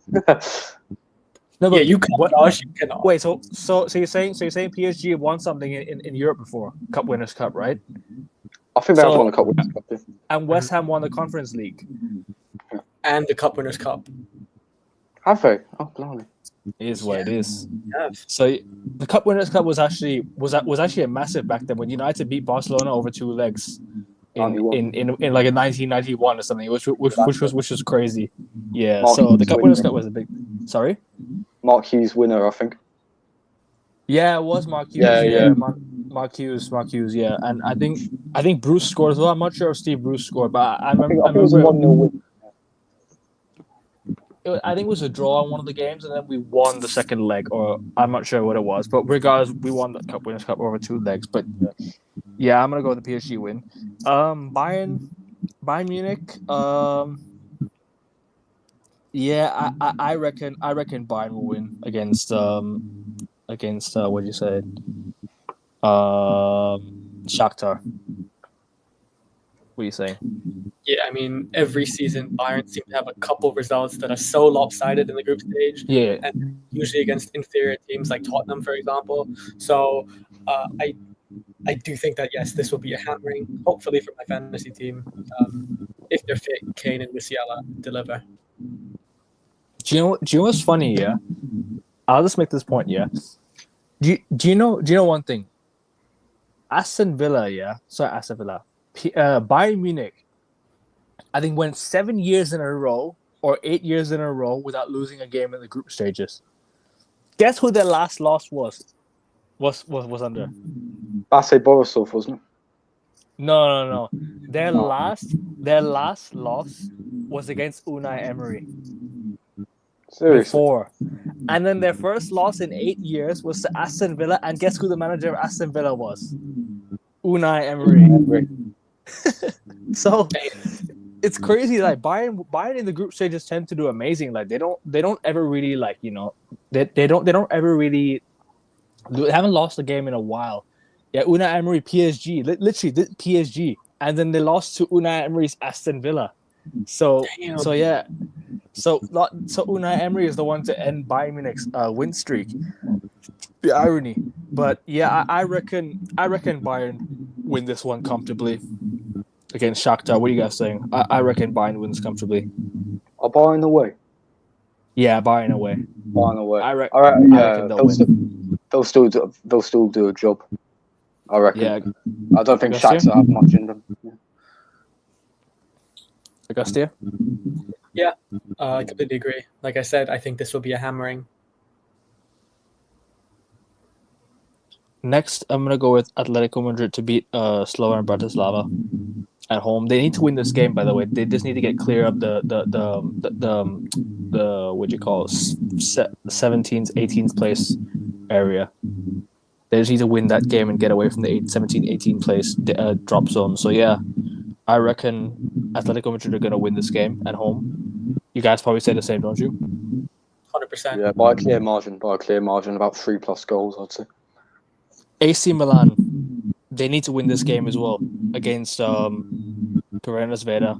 No, but you cannot. Wait, so you're saying PSG won something in Europe before Cup Winners' Cup, right? I think they have won the Cup Winners' Cup. Yeah. And West Ham won the Conference League and the Cup Winners' Cup. Have they? Oh, blimey! It is what it is. Yeah. So the Cup Winners' Cup was actually a massive back then when United beat Barcelona over 2 legs. In like a 1991 or something, which was crazy. Yeah. So the Cup Winners' Cup was a big. Sorry. Mark Hughes winner, I think. Yeah, it was Mark Hughes. Yeah. Mark Hughes. Yeah, and I think Bruce scored as well. I'm not sure if Steve Bruce scored, but I remember it was a 1-0 win. I think it was a draw on one of the games, and then we won the second leg, or I'm not sure what it was. But regardless, we won the Cup Winners' Cup over 2 legs. But yeah, I'm gonna go with the PSG win. Bayern Munich. Yeah, I reckon Bayern will win against what you said, Shakhtar. What are you saying? Yeah, I mean, every season Bayern seem to have a couple results that are so lopsided in the group stage, Yeah. and usually against inferior teams like Tottenham, for example. So I do think that yes, this will be a hammering. Hopefully for my fantasy team, if they're fit, Kane and Musiala deliver. Do you know what's funny? Yeah, I'll just make this point. Yeah, do you know one thing? Aston Villa, yeah. Sorry, Aston Villa. Bayern Munich, I think went 7 years in a row or 8 years in a row without losing a game in the group stages. Guess who their last loss was under? Base Borisov, wasn't it? No. Their last loss was against Unai Emery. Seriously. Before. And then their first loss in 8 years was to Aston Villa. And guess who the manager of Aston Villa was? Unai Emery. So it's crazy. Like Bayern in the group stages tend to do amazing. Like they don't ever really like, you know, they don't ever really, they haven't lost a game in a while. Yeah, Unai Emery PSG, literally PSG, and then they lost to Unai Emery's Aston Villa. So yeah. So Unai Emery is the one to end Bayern Munich's win streak. The irony, but yeah, I reckon Bayern win this one comfortably against Shakhtar. What are you guys saying? I reckon Bayern wins comfortably. Are Bayern away? Yeah, Bayern away. Bayern away. I reckon they'll win. They'll still do a job. I reckon. Yeah. I don't think Shakhtar have much in them. Augustia? Yeah, I completely agree. Like I said, I think this will be a hammering. Next, I'm gonna go with Atletico Madrid to beat Slovan Bratislava at home. They need to win this game, by the way. They just need to get clear of the what you call it, 17th, 18th place area. They just need to win that game and get away from the 17th, 18th place drop zone. So yeah, I reckon Atletico Madrid are gonna win this game at home. You guys probably say the same, don't you? 100%. Yeah, by a clear margin, about 3+ goals, I'd say. AC Milan, they need to win this game as well against Piranha Sveda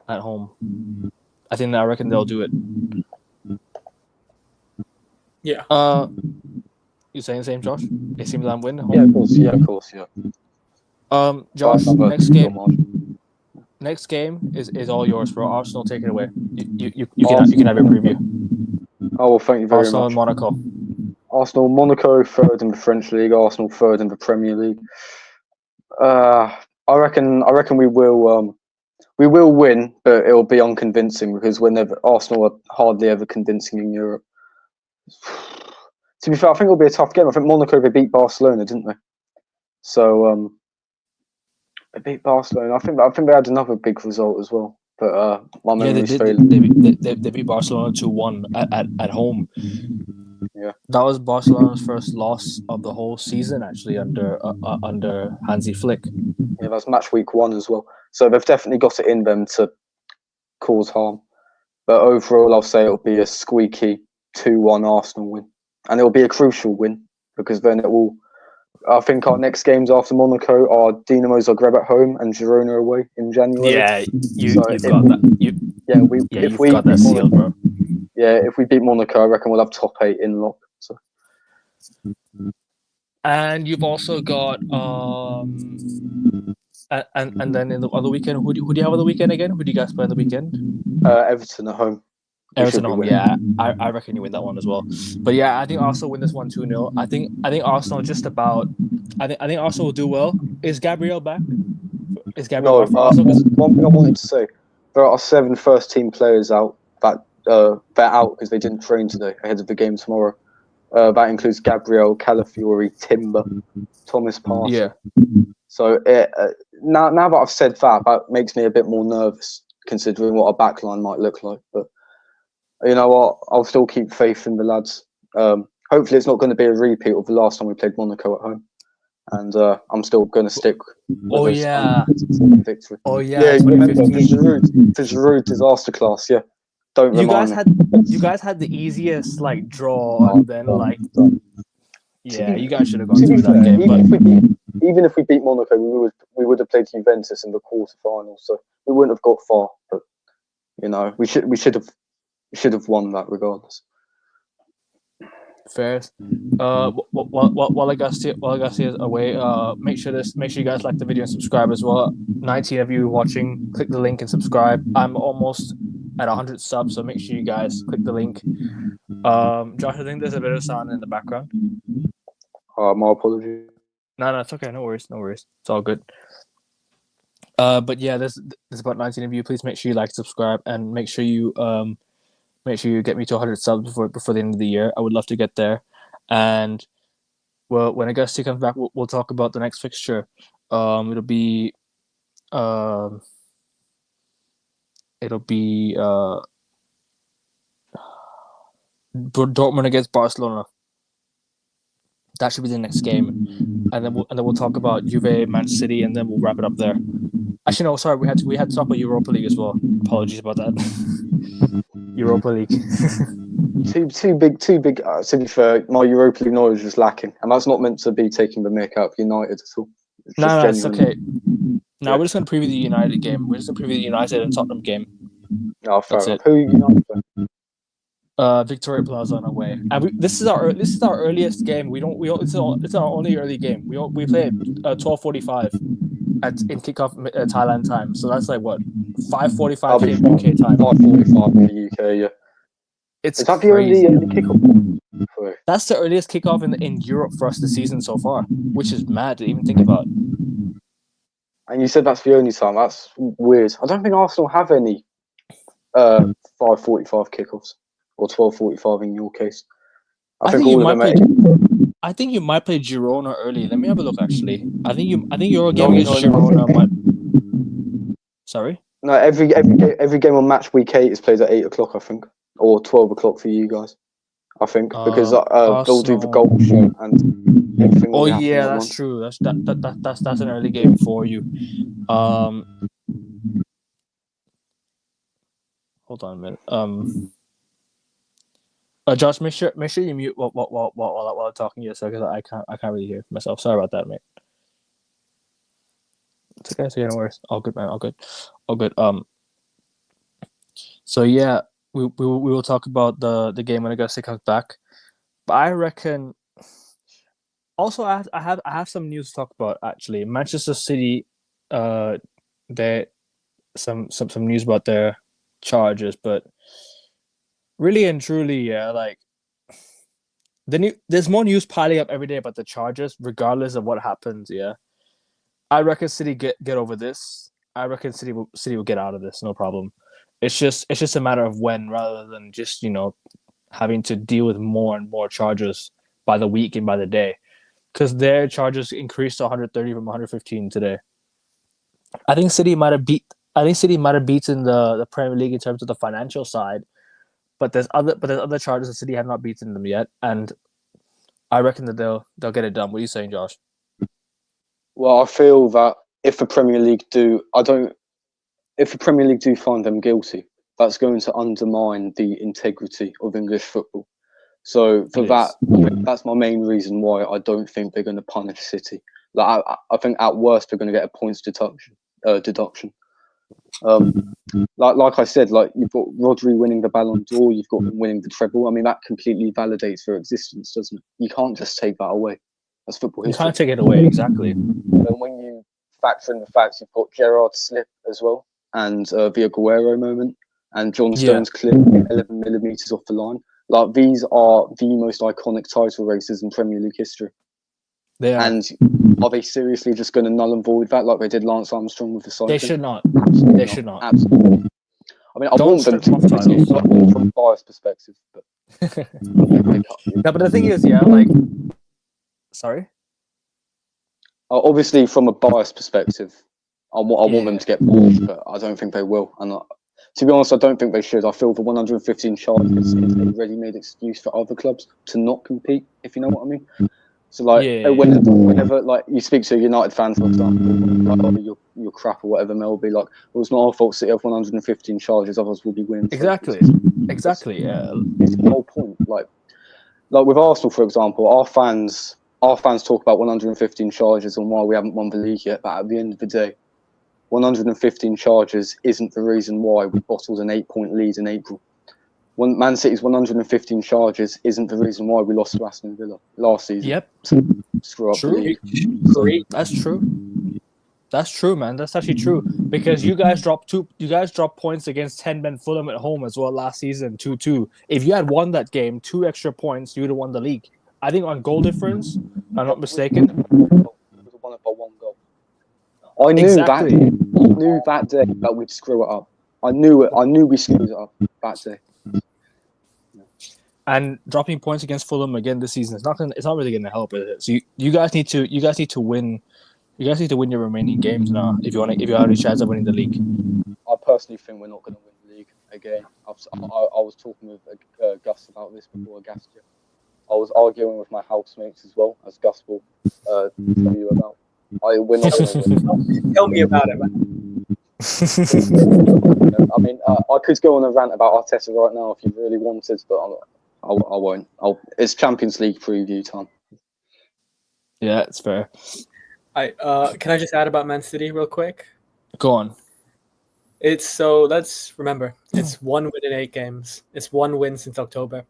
at home. I reckon they'll do it. Yeah. You saying the same, Josh? AC Milan win at home? Yeah, of course. Josh, next game is all yours, bro. Arsenal, take it away. You can have your preview. Oh well, thank you very Arsenal much. and Monaco. Arsenal, Monaco, third in the French League. Arsenal, third in the Premier League. I reckon we will win, but it'll be unconvincing because Arsenal are hardly ever convincing in Europe. To be fair, I think it'll be a tough game. I think Monaco, they beat Barcelona, didn't they? So they beat Barcelona. I think they had another big result as well. But my memory's failing. They beat Barcelona 2-1 at home. Yeah, that was Barcelona's first loss of the whole season, actually, under Hansi Flick. Yeah, that's match week 1 as well. So they've definitely got it in them to cause harm. But overall, I'll say it'll be a squeaky 2-1 Arsenal win, and it'll be a crucial win because then it will. I think our next games after Monaco are Dinamo Zagreb at home and Girona away in January. Yeah, you've got that. You've got that sealed, bro. Yeah, if we beat Monaco, I reckon we'll have top 8 in lock. So. And you've also got and then in the other weekend, who do you have on the weekend again? Who do you guys play on the weekend? Everton at home. Everton at home, yeah. I reckon you win that one as well. But yeah, I think Arsenal win this one 2-0. I think Arsenal just about. I think Arsenal will do well. Is Gabriel back? Is Gabriel back for Arsenal? One thing I wanted to say: there are 7 first-team players out that they're out because they didn't train today ahead of the game tomorrow. That includes Gabriel, Calafiori, Timber, Thomas Partey. Yeah. So now that I've said that makes me a bit more nervous considering what our backline might look like. But you know what? I'll still keep faith in the lads. Hopefully, it's not going to be a repeat of the last time we played Monaco at home. And I'm still going to stick with victory. Oh yeah. Yeah, remember the Giroud disaster class. Yeah. Don't you remind me. You guys had the easiest draw, and then you guys should have gone through that game. But even if we beat Monaco, we would have played Juventus in the quarterfinals, so we wouldn't have got far. But we should have won that regardless. Fair. While I got you away, make sure you guys like the video and subscribe as well. 19 of you watching, click the link and subscribe. I'm almost at 100 subs, so make sure you guys click the link. Josh, I think there's a bit of sound in the background. My apologies. No, it's okay. No worries. It's all good. But yeah, there's about 19 of you. Please make sure you like, subscribe, and make sure you get me to 100 subs before the end of the year. I would love to get there. And well, when Augusti comes back, we'll talk about the next fixture. It'll be Dortmund against Barcelona. That should be the next game, and then we'll talk about Juve, Man City, and then we'll wrap it up there. Actually, no, sorry, we had to talk about Europa League as well. Apologies about that. Europa League. Too big. To be fair, my Europa League knowledge is lacking, and that's not meant to be taking the mick out of United at all. No, it's okay. Now we're just going to preview the United game. We're just going to preview the United and Tottenham game. Oh, fair That's enough. it. Who United playing? Victoria Plaza on away, and this is our earliest game. It's our only early game. We play at 12:45 in kickoff Thailand time. So that's like what 5:45 UK time. 5:45 in the UK. Yeah. It's that crazy. the only kickoff? That's the earliest kickoff in Europe for us this season so far, which is mad to even think about. And you said that's the only time. That's weird. I don't think Arsenal have any 5:45 kickoffs. Or 12:45 in your case. I think all of them. I think you might play Girona early. Let me have a look. Actually, I think your game against Girona might. Sorry. No, every game on match week 8 is played at 8 o'clock. I think, or 12 o'clock for you guys. I think because they'll do the goal show and everything. Oh yeah, that's true. That's an early game for you. Hold on a minute. Josh, make sure you mute while I'm talking to you, so because I can't really hear myself. Sorry about that, mate. It's okay, no worries. All good, man. All good. So yeah, we will talk about the game when Augusta comes back. But I reckon. Also, I have some news to talk about actually. Manchester City, they some news about their charges, but. Really and truly, yeah, like there's more news piling up every day about the charges, regardless of what happens. Yeah, I reckon City get over this. I reckon City will get out of this, no problem. It's just a matter of when, rather than just having to deal with more and more charges by the week and by the day, because their charges increased to 130 from 115 today. I think City might have beaten the Premier League in terms of the financial side. But there's other charges that City have not beaten them yet, and I reckon that they'll get it done. What are you saying, Josh? Well, I feel that if the Premier League do find them guilty, that's going to undermine the integrity of English football. So that's my main reason why I don't think they're going to punish City. Like I think at worst they're going to get a points deduction. Like I said, like you've got Rodri winning the Ballon d'Or, you've got them winning the treble. I mean, that completely validates their existence, doesn't it? You can't just take that away. That's football history. You can't take it away, exactly. And when you factor in the fact you've got Gerrard's slip as well, and the Aguero moment, and John Stones' clip 11 millimeters off the line, like these are the most iconic title races in Premier League history. And are they seriously just going to null and void that like they did Lance Armstrong with the cycling? They should not. Absolutely they should not. Absolutely. I mean, I want them to from a biased perspective. But no, but the thing is, sorry? Obviously, from a biased perspective, I want them to get punished, but I don't think they will. And to be honest, I don't think they should. I feel the 115 charges is a ready-made excuse for other clubs to not compete, if you know what I mean. So whenever like you speak to a United fan, for example, like, oh, you're crap or whatever, they'll be like, well, it's not our fault City have 115 charges, others will be winning. Exactly. Yeah. It's the whole point. Like with Arsenal, for example, our fans our fans talk about 115 charges and why we haven't won the league yet, but at the end of the day, 115 charges isn't the reason why we bottled an 8-point lead in April. Man City's 115 charges isn't the reason why we lost to Aston Villa last season. Yep. Screw up True. the league. Great. That's true. That's true, man. That's actually true because you guys dropped points against 10-man Fulham at home as well last season, 2-2. If you had won that game, 2 extra points, you would have won the league. I think on goal difference, if I'm not mistaken. It was won by 1 goal. I knew that day that we'd screw it up. I knew it. I knew we screwed it up that day. And dropping points against Fulham again this season it's not really gonna help, is it? So you guys need to win. You guys need to win your remaining games now if you have any chance of winning the league. I personally think we're not going to win the league again. I was talking with Gus about this before I gassed you. I was arguing with my housemates as well, as Gus will tell you about. We're not going to win. Tell me about it, man. I mean, I could go on a rant about Arteta right now if you really wanted, but I won't. It's Champions League preview time. Yeah, it's fair. Can I just add about Man City real quick? Go on. Let's remember, it's 1 win in 8 games. It's 1 win since October.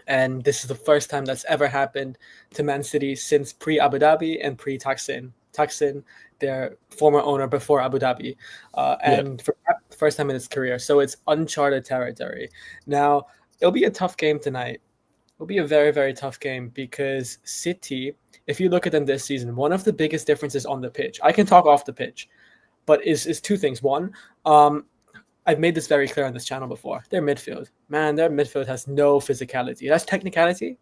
And this is the first time that's ever happened to Man City since pre-Abu Dhabi and pre-Taksin. Taksin, their former owner before Abu Dhabi. For the first time in his career. So it's uncharted territory. Now, it'll be a tough game tonight. It'll be a very, very tough game because City, if you look at them this season, one of the biggest differences on the pitch, I can talk off the pitch, but is 2 things. One, I've made this very clear on this channel before. Their midfield. Man, their midfield has no physicality. That's technicality,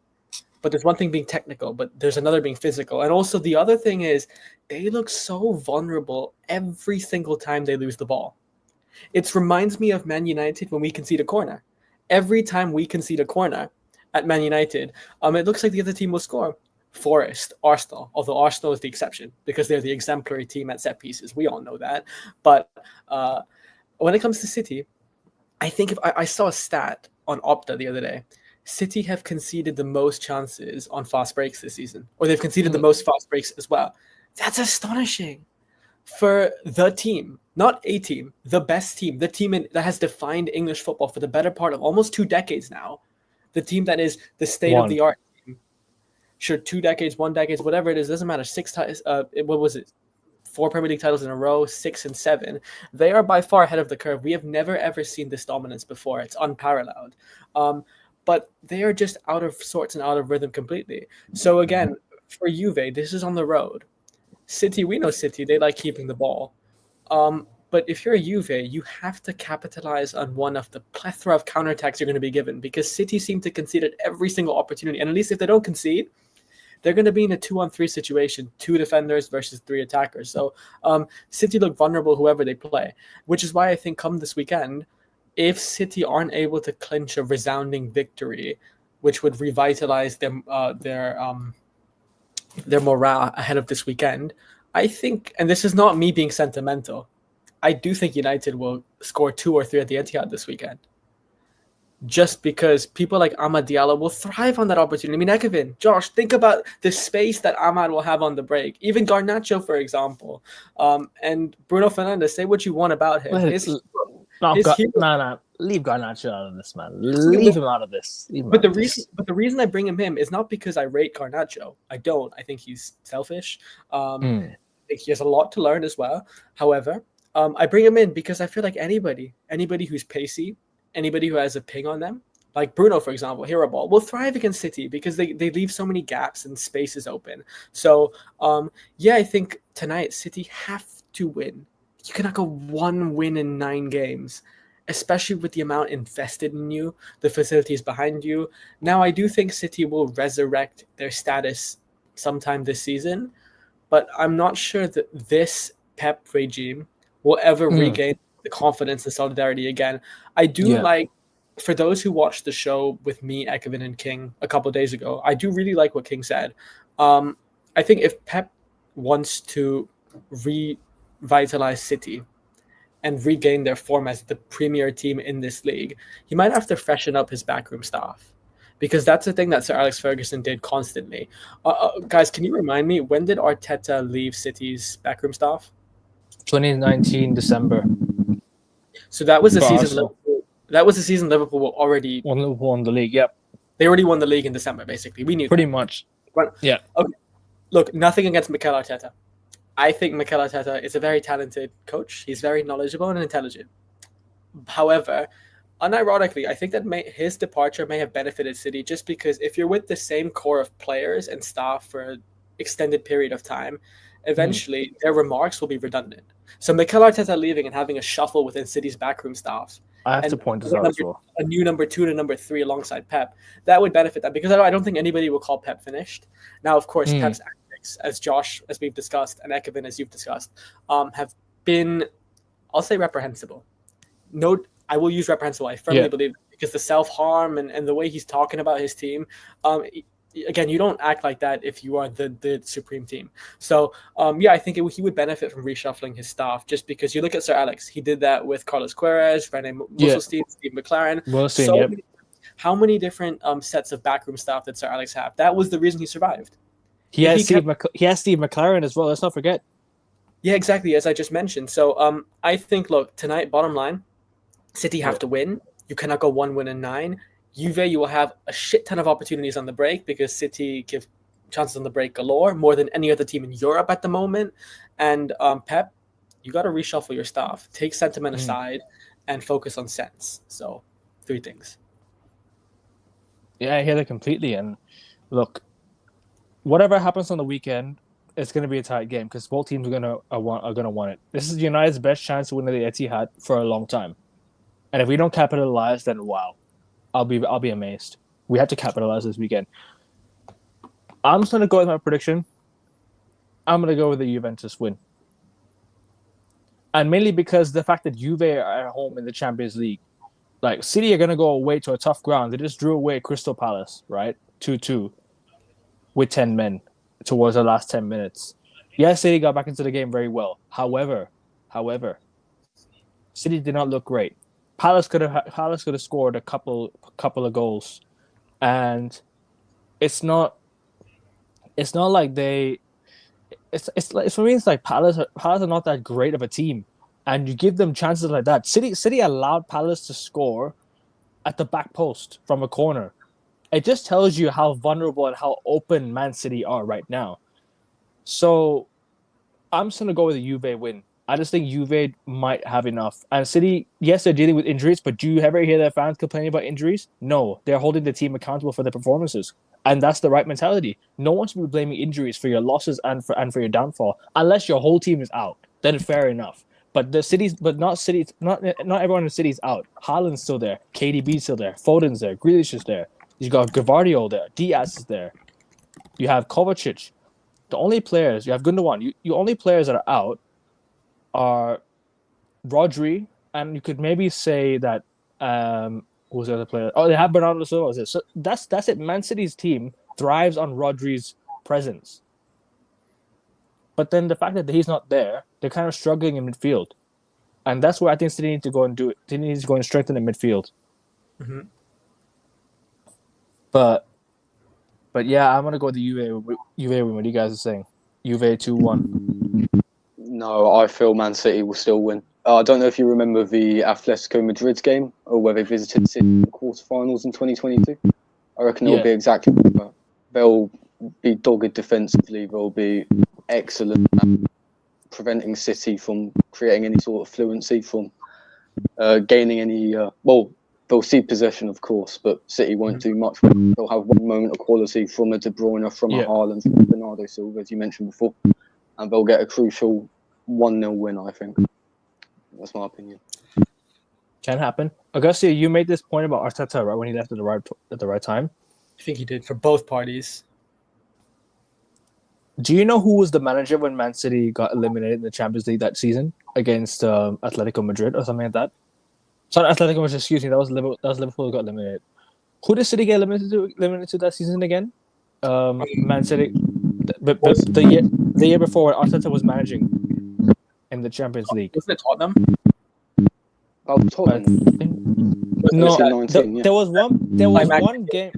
but there's one thing being technical, but there's another being physical. And also the other thing is they look so vulnerable every single time they lose the ball. It reminds me of Man United when we concede a corner. Every time we concede a corner at Man United, it looks like the other team will score. Forest, Arsenal, although Arsenal is the exception because they're the exemplary team at set pieces. We all know that. But when it comes to City, I think if I saw a stat on Opta the other day, City have conceded the most chances on fast breaks this season, or they've conceded the most fast breaks as well. That's astonishing for the team, not a team, the best team, the team that has defined English football for the better part of almost 2 decades now, the team that is the state-of-the-art. Sure, 2 decades, 1 decade, whatever it is, doesn't matter. 6 titles. What was it? 4 Premier League titles in a row, 6 and 7. They are by far ahead of the curve. We have never ever seen this dominance before. It's unparalleled. But they are just out of sorts and out of rhythm completely. So again, for Juve, this is on the road. City, we know City. They like keeping the ball. But if you're a Juve, you have to capitalize on one of the plethora of counterattacks you're going to be given because City seem to concede at every single opportunity. And at least if they don't concede, they're going to be in a 2-on-3 situation, 2 defenders versus 3 attackers. So City look vulnerable whoever they play, which is why I think come this weekend, if City aren't able to clinch a resounding victory, which would revitalize their morale ahead of this weekend, I think, and this is not me being sentimental, I do think United will score 2 or 3 at the Etihad this weekend. Just because people like Amad Diallo will thrive on that opportunity. I mean, Ekevin, Josh, think about the space that Amad will have on the break. Even Garnacho, for example. And Bruno Fernandes, say what you want about him. Leave Garnacho out of this, man. Leave him out of this. But the reason I bring him in is not because I rate Garnacho. I don't. I think he's selfish. I think he has a lot to learn as well. However, I bring him in because I feel like anybody who's pacey, anybody who has a ping on them, like Bruno, for example, hero ball, will thrive against City because they leave so many gaps and spaces open. So, I think tonight City have to win. You cannot go 1 win in 9 games, especially with the amount invested in you, the facilities behind you. Now, I do think City will resurrect their status sometime this season, but I'm not sure that this Pep regime will ever regain the confidence and solidarity again. I do like, for those who watched the show with me, Ekevin, and King a couple of days ago, I do really like what King said. I think if Pep wants to revitalize City and regain their form as the premier team in this league, he might have to freshen up his backroom staff. because that's the thing that Sir Alex Ferguson did constantly. Guys, can you remind me, when did Arteta leave City's backroom staff? 2019 December. So that was the For season. Arsenal. That was the season Liverpool were already. Liverpool won the league. Yep, They already won the league in December. Basically, we knew pretty that. much. But, Yeah. Okay. Look, nothing against Mikel Arteta. I think Mikel Arteta is a very talented coach. He's very knowledgeable and intelligent. However, unironically, I think that his departure may have benefited City, just because if you're with the same core of players and staff for an extended period of time, eventually their remarks will be redundant. So Mikel Arteta leaving and having a shuffle within City's backroom staff, I have to point this out as well. a new number 2 to number 3 alongside Pep, that would benefit them, because I don't think anybody will call Pep finished. Now, of course, Pep's antics, as Josh, as we've discussed, and Ekevin, as you've discussed, have been, I'll say, reprehensible. No, I will use reprehensible. I firmly believe, because the self-harm and the way he's talking about his team, again, you don't act like that if you are the supreme team. So, I think he would benefit from reshuffling his staff, just because you look at Sir Alex. He did that with Carlos Queiroz, Rene Musselstein, Steve McLaren. How many different sets of backroom staff did Sir Alex have? That was the reason he survived. He has Steve McLaren as well. Let's not forget. Yeah, exactly, as I just mentioned. So I think, look, tonight, bottom line, City have to win. You cannot go 1 win and 9. Juve, you will have a shit ton of opportunities on the break, because City give chances on the break galore, more than any other team in Europe at the moment. And Pep, you got to reshuffle your staff. Take sentiment aside and focus on sense. So 3 things. Yeah, I hear that completely. And look, whatever happens on the weekend, it's going to be a tight game, because both teams are going to want it. This is United's best chance to win the Etihad for a long time. And if we don't capitalize, then wow, I'll be amazed. We have to capitalize this weekend. I'm just going to go with my prediction. I'm going to go with the Juventus win. And mainly because the fact that Juve are at home in the Champions League. Like, City are going to go away to a tough ground. They just drew away Crystal Palace, right? 2-2 with 10 men towards the last 10 minutes. Yes, City got back into the game very well. However, City did not look great. Palace could have scored a couple of goals, and it's not like they. It's for me. It's like Palace are not that great of a team, and you give them chances like that. City allowed Palace to score at the back post from a corner. It just tells you how vulnerable and how open Man City are right now. So I'm just gonna go with a Juve win. I just think Juve might have enough. And City, yes, they're dealing with injuries, but do you ever hear their fans complaining about injuries? No, they're holding the team accountable for their performances. And that's the right mentality. No one should be blaming injuries for your losses and for your downfall, unless your whole team is out. Then fair enough. But not everyone in the city's out. Haaland's still there. KDB's still there. Foden's there. Grealish is there. You got Gvardiol there. Diaz is there. You have Kovacic. The only players you have Gundogan. You only players that are out are Rodri, and you could maybe say that who's the other player? Oh, they have Bernardo Silva. So that's it. Man City's team thrives on Rodri's presence. But then the fact that he's not there, they're kind of struggling in midfield, and that's where I think City need to go and do it. City needs to go and strengthen the midfield. Mm-hmm. But yeah, I'm gonna go with the Juve. What are you guys are saying? Juve 2-1. No, I feel Man City will still win. I don't know if you remember the Atletico Madrid game, or where they visited City in the quarterfinals in 2022. I reckon it'll be exactly that. They'll be dogged defensively. They'll be excellent at preventing City from creating any sort of fluency, from gaining any... they'll see possession, of course, but City won't do much. They'll have one moment of quality from a De Bruyne, from a Haaland, from Bernardo Silva, as you mentioned before. And they'll get a crucial 1-0 win, I think. That's my opinion. Can happen. Augustia, you made this point about Arteta right when he left at the right time. I think he did for both parties. Do you know who was the manager when Man City got eliminated in the Champions League that season against Atletico Madrid or something like that? Sorry, Atletico Madrid. Excuse me. That was Liverpool who got eliminated. Who did City get eliminated to that season again? Man City. But the year before, Arteta was managing in the Champions League. Wasn't it Tottenham? Tottenham. No, 18-19, yeah. there was By one game.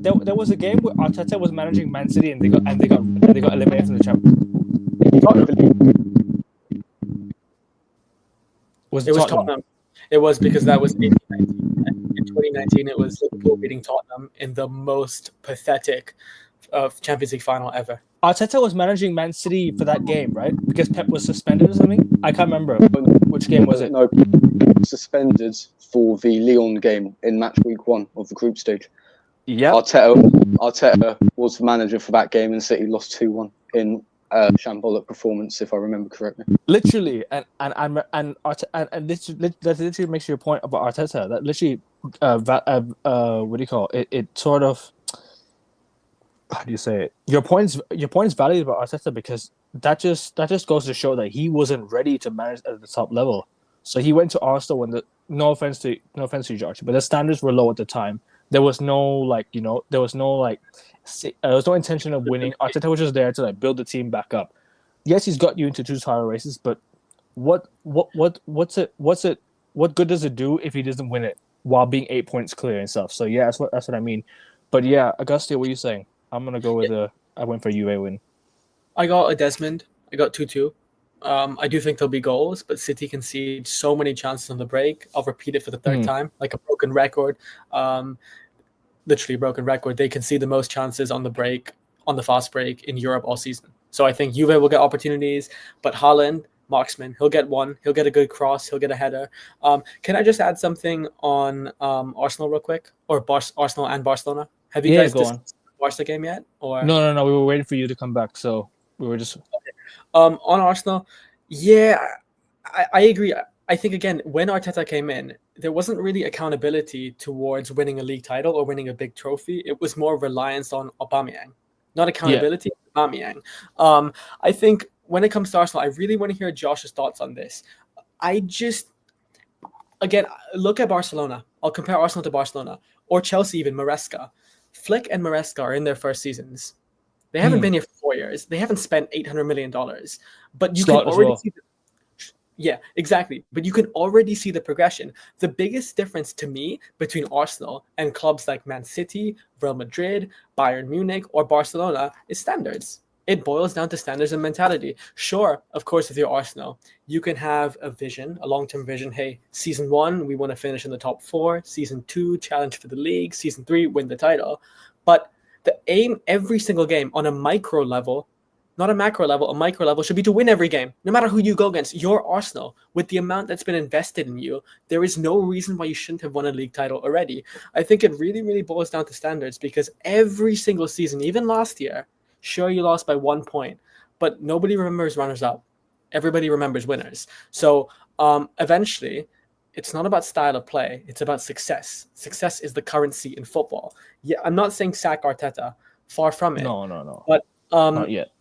There was a game where Arteta was managing Man City and they got eliminated from the Champions. Tottenham. Was It was Tottenham? Tottenham. It was because that was 18-19. And in 2019, it was Liverpool beating Tottenham in the most pathetic Champions League final ever. Arteta was managing Man City for that game, right? Because Pep was suspended or something. I can't remember which game was it. No, suspended for the Lyon game in match week 1 of the group stage. Yeah, Arteta was manager for that game, and City lost 2-1 in shambolic performance, if I remember correctly. literally, and this literally makes your point about Arteta. That literally, what do you call it? It sort of, how do you say it? Your point is valid about Arteta because that just goes to show that he wasn't ready to manage at the top level. So he went to Arsenal when no offense to you, George, but the standards were low at the time. There was no there was no intention of winning. Arteta was just there to build the team back up. Yes, he's got you into 2 title races, but what good does it do if he doesn't win it while being 8 points clear and stuff? So yeah, that's what I mean. But yeah, Auguste, what are you saying? I'm gonna go with I went for Juve win. I got a Desmond. I got 2-2. I do think there'll be goals, but City concede so many chances on the break. I'll repeat it for the third time, like a broken record. Literally broken record. They concede the most chances on the break, on the fast break in Europe all season. So I think Juve will get opportunities, but Haaland, marksman, he'll get one. He'll get a good cross. He'll get a header. Can I just add something on Arsenal real quick? Or Arsenal and Barcelona? Have you guys watched the game yet? Or No. We were waiting for you to come back, so we were just... Okay. On Arsenal, yeah, I agree. I think, again, when Arteta came in, there wasn't really accountability towards winning a league title or winning a big trophy. It was more reliance on Aubameyang. Not accountability, Aubameyang. I think when it comes to Arsenal, I really want to hear Josh's thoughts on this. Again, look at Barcelona. I'll compare Arsenal to Barcelona. Or Chelsea even, Maresca. Flick and Maresca are in their first seasons. They haven't been here for 4 years. They haven't spent $800 million. But you can already see yeah, exactly. But you can already see the progression. The biggest difference to me between Arsenal and clubs like Man City, Real Madrid, Bayern Munich, or Barcelona is standards. It boils down to standards and mentality. Sure, of course, if you're Arsenal, you can have a vision, a long-term vision. Hey, season 1, we want to finish in the top 4. Season 2, challenge for the league. Season 3, win the title. But the aim every single game on a micro level, not a macro level, a micro level, should be to win every game, no matter who you go against. You're Arsenal. With the amount that's been invested in you, there is no reason why you shouldn't have won a league title already. I think it really, really boils down to standards because every single season, even last year, sure, you lost by 1 point, but nobody remembers runners-up. Everybody remembers winners. So eventually, it's not about style of play. It's about success. Success is the currency in football. Yeah, I'm not saying sack Arteta. Far from it. No. But not yet.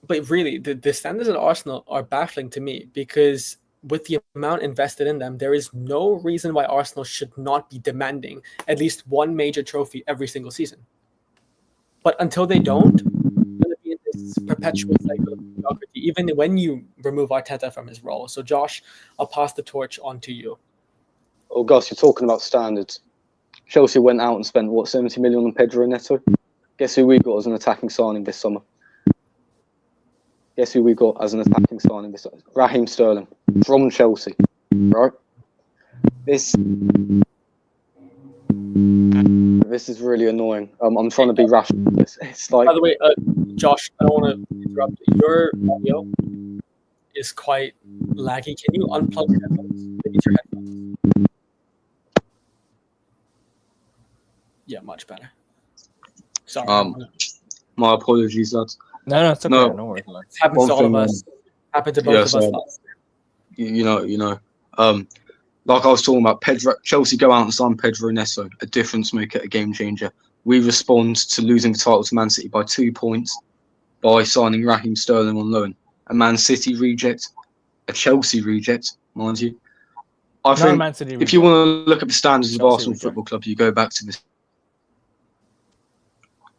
But really, the standards at Arsenal are baffling to me because with the amount invested in them, there is no reason why Arsenal should not be demanding at least one major trophy every single season. But until they don't, it's going to be in this perpetual cycle of mediocrity, even when you remove Arteta from his role. So, Josh, I'll pass the torch on to you. Oh, Gus, you're talking about standards. Chelsea went out and spent, 70 million on Pedro Neto? Guess who we got as an attacking signing this summer? Guess who we got as an attacking signing this summer? Raheem Sterling from Chelsea, right? This is really annoying. I'm trying to be rational. It's like. By the way, Josh, I don't want to interrupt. Your audio is quite laggy. Can you unplug your headphones? Maybe your headphones. Yeah, much better. Sorry. My apologies, lads. No, it's okay. No worries. It happens to all of us. Happened to both of us. You know. Like I was talking about, Chelsea go out and sign Pedro Neto, a difference maker, a game changer. We respond to losing the title to Man City by 2 points by signing Raheem Sterling on loan. A Man City reject, a Chelsea reject, mind you. I think if you want to look at the standards of Arsenal Football Club, you go back to this.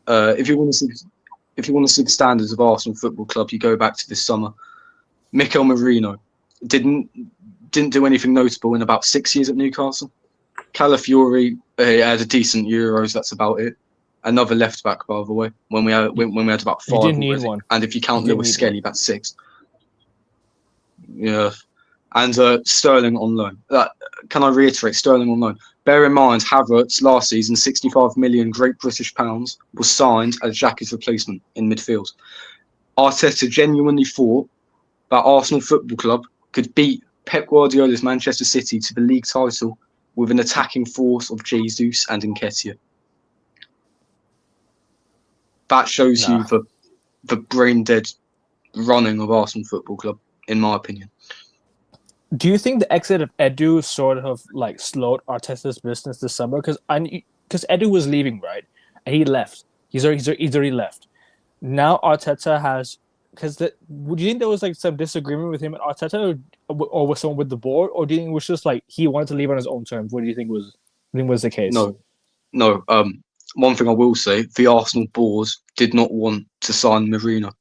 If you want to see the standards of Arsenal Football Club, you go back to this summer. Mikel Merino didn't do anything notable in about 6 years at Newcastle. Calafiori had a decent Euros. That's about it. Another left back, by the way. When we had about 5 You didn't need already. one. And if you count You didn't Lewis need Skelly, one. that's 6. Yeah. And Sterling on loan. Can I reiterate? Sterling on loan. Bear in mind, Havertz last season, 65 million Great British pounds, was signed as Xhaka's replacement in midfield. Arteta genuinely thought that Arsenal Football Club could beat Pep Guardiola's Manchester City to the league title with an attacking force of Jesus and Nketiah. That shows you the brain dead running of Arsenal Football Club, in my opinion. Do you think the exit of Edu sort of like slowed Arteta's business this summer? Because Edu was leaving, right? And he left. He's already left. Now Arteta has. Would you think there was like some disagreement with him and Arteta, or with someone with the board, or do you think it was just like he wanted to leave on his own terms? What do you think was the case? No. One thing I will say: the Arsenal board did not want to sign Marina.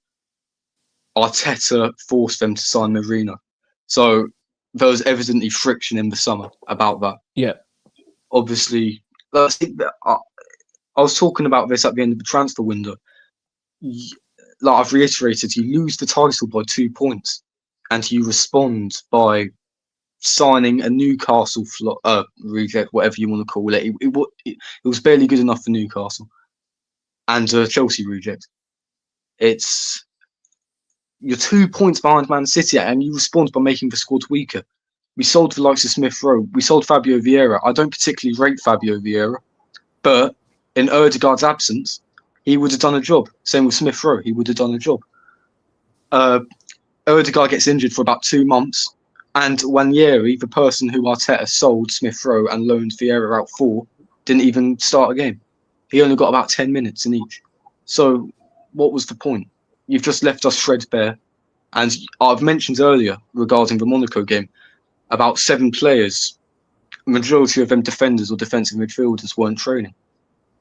Arteta forced them to sign Marina, so there was evidently friction in the summer about that. Yeah. Obviously, I was talking about this at the end of the transfer window. Like I've reiterated, you lose the title by 2 points, and you respond by signing a Newcastle reject, whatever you want to call it. It was barely good enough for Newcastle, and Chelsea reject. You're 2 points behind Man City, and you respond by making the squad weaker. We sold the likes of Smith Rowe. We sold Fabio Vieira. I don't particularly rate Fabio Vieira, but in Ødegaard's absence, he would have done a job. Same with Smith Rowe. He would have done a job. Ødegaard gets injured for about 2 months, and Wanyeri, the person who Arteta sold Smith Rowe and loaned Vieira out for, didn't even start a game. He only got about 10 minutes in each. So what was the point? You've just left us threadbare. And I've mentioned earlier regarding the Monaco game, about 7 players, majority of them defenders or defensive midfielders, weren't training.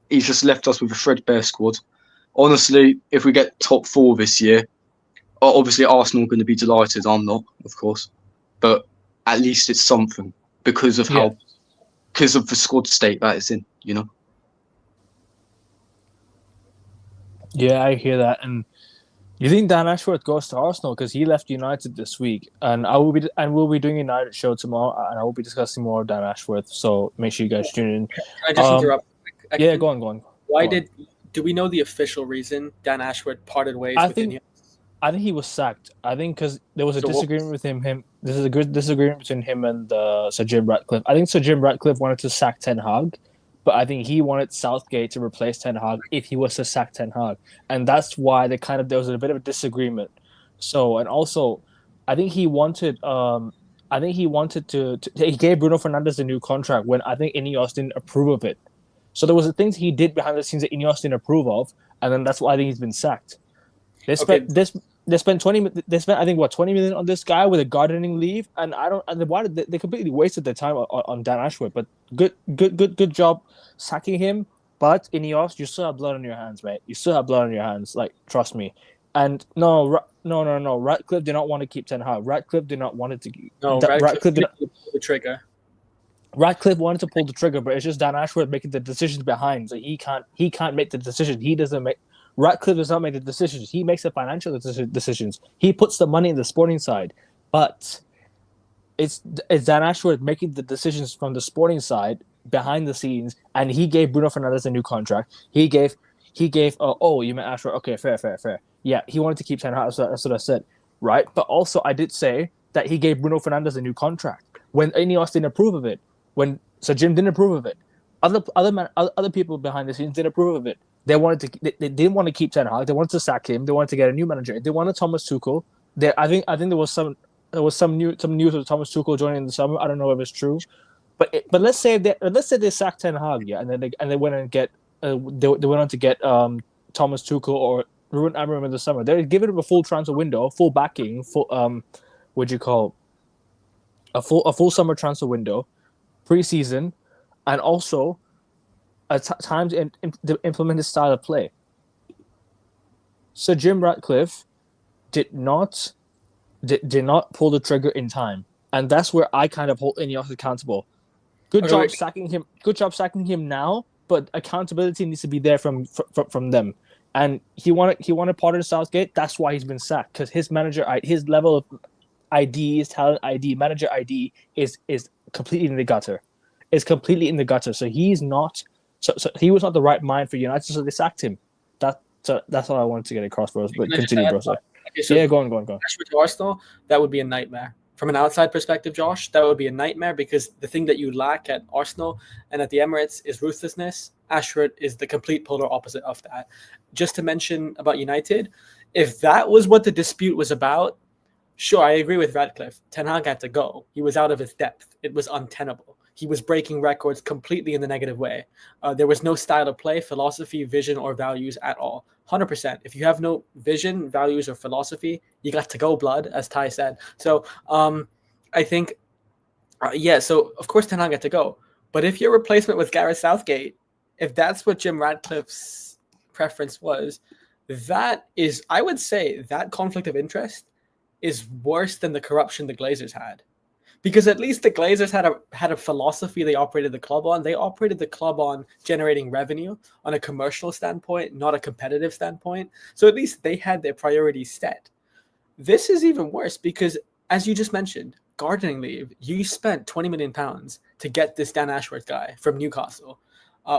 He's just left us with a threadbare squad. Honestly, if we get top 4 this year, obviously Arsenal are going to be delighted. I'm not, of course, but at least it's something because of the squad state that it's in. You know. Yeah, I hear that. And you think Dan Ashworth goes to Arsenal because he left United this week, and we'll be doing a United show tomorrow, and I will be discussing more of Dan Ashworth. So make sure you guys tune in. Can I just interrupt? Yeah, go on. Do we know the official reason Dan Ashworth parted ways with Ineos? I think he was sacked. I think because there was a disagreement with him. This is a good disagreement between him and Sir Jim Ratcliffe. I think Sir Jim Ratcliffe wanted to sack Ten Hag, but I think he wanted Southgate to replace Ten Hag if he was to sack Ten Hag, and that's why there was a bit of a disagreement. So, and also, I think he wanted. He gave Bruno Fernandes a new contract when I think Ineos didn't approve of it. So there was things he did behind the scenes that Ineos didn't approve of, and then that's why I think he's been sacked. They spent I think 20 million on this guy with a gardening leave, and they completely wasted their time on Dan Ashworth. But good job sacking him. But Ineos, you still have blood on your hands, mate. You still have blood on your hands. Like, trust me. And no. Ratcliffe did not want to keep Ten Hag. Ratcliffe did not want it to. No, Ratcliffe did not pull the trigger. Ratcliffe wanted to pull the trigger, but it's just Dan Ashworth making the decisions behind. So he can't make the decision. He doesn't make. Ratcliffe does not make the decisions. He makes the financial decisions. He puts the money in the sporting side, but it's Dan Ashworth making the decisions from the sporting side behind the scenes. And he gave Bruno Fernandes a new contract. He gave. You meant Ashworth? Okay, fair. Yeah, he wanted to keep Ten Hag. That's what I said, right? But also, I did say that he gave Bruno Fernandes a new contract when Ineos didn't approve of it. When Sir Jim didn't approve of it, other people behind the scenes didn't approve of it. They didn't want to keep Ten Hag. They wanted to sack him. They wanted to get a new manager. They wanted Thomas Tuchel. I think there was some news of Thomas Tuchel joining in the summer. I don't know if it's true, but let's say they sacked Ten Hag, yeah, and then they went and get they went on to get Thomas Tuchel or Ruben Amorim in the summer. They're giving him a full transfer window, full backing, a full summer transfer window, preseason, and also time to implement his style of play. So Jim Ratcliffe did not pull the trigger in time, and that's where I kind of hold Ineos accountable. Good Okay, job wait. sacking him. Good job sacking him now, but accountability needs to be there from them. And he wanted Potter to Southgate. That's why he's been sacked, because his level of ID, his talent ID, manager ID is completely in the gutter. Is completely in the gutter. So he's not. So he was not the right mind for United. So they sacked him. That's all I wanted to get across, bro. But Can I just continue, add- bro. Sorry. Okay, so Yeah, go on. Rashford to Arsenal, that would be a nightmare. From an outside perspective, Josh, that would be a nightmare because the thing that you lack at Arsenal and at the Emirates is ruthlessness. Ashford is the complete polar opposite of that. Just to mention about United, if that was what the dispute was about, sure, I agree with Radcliffe. Ten Hag had to go. He was out of his depth. It was untenable. He was breaking records completely in the negative way. There was no style of play, philosophy, vision, or values at all. 100%. If you have no vision, values, or philosophy, you got to go, blood, as Ty said. So I think, so of course Ten Hag had to go. But if your replacement was Gareth Southgate, if that's what Jim Radcliffe's preference was, that is, I would say, that conflict of interest is worse than the corruption the Glazers had. Because at least the Glazers had a philosophy they operated the club on. They operated the club on generating revenue on a commercial standpoint, not a competitive standpoint. So at least they had their priorities set. This is even worse because, as you just mentioned, gardening leave, you spent £20 million to get this Dan Ashworth guy from Newcastle,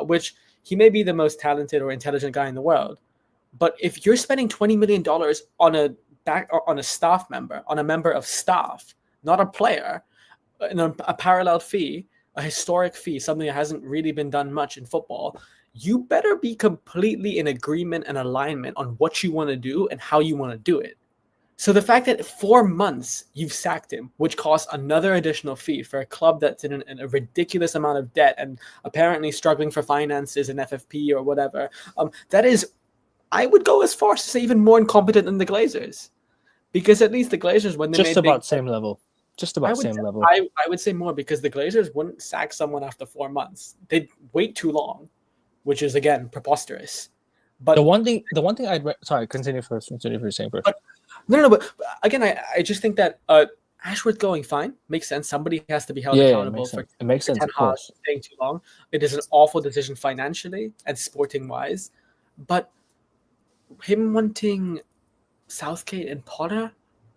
which he may be the most talented or intelligent guy in the world. But if you're spending $20 million on a staff member, on a member of staff, not a player, a parallel fee, a historic fee, something that hasn't really been done much in football, you better be completely in agreement and alignment on what you want to do and how you want to do it. So the fact that 4 months you've sacked him, which costs another additional fee for a club that's in a ridiculous amount of debt and apparently struggling for finances and FFP or whatever, that is, I would go as far as to say, even more incompetent than the Glazers. Because at least the Glazers, when they Just made about same level. Just about same level. I would say more, because the Glazers wouldn't sack someone after 4 months. They'd wait too long, which is, again, preposterous. But the one thing sorry, continue first. Continue for saying first. But but again, I just think that Ashworth going fine makes sense. Somebody has to be held accountable for it makes sense, Ten of Hag course. staying too long. It is an awful decision financially and sporting wise, but him wanting Southgate and Potter,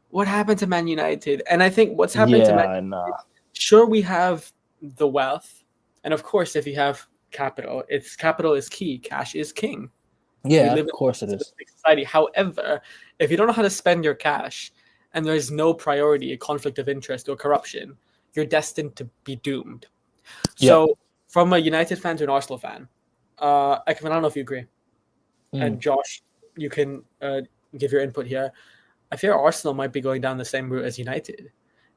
what happened to Man United? And I think what's happened to Man United, sure, we have the wealth, and of course, if you have capital is key. Cash is king. Yeah, of course it is. Society. However, if you don't know how to spend your cash and there's no priority, a conflict of interest, or corruption, you're destined to be doomed. So, from a United fan to an Arsenal fan, I don't know if you agree. And Josh, you can give your input here. I fear Arsenal might be going down the same route as United.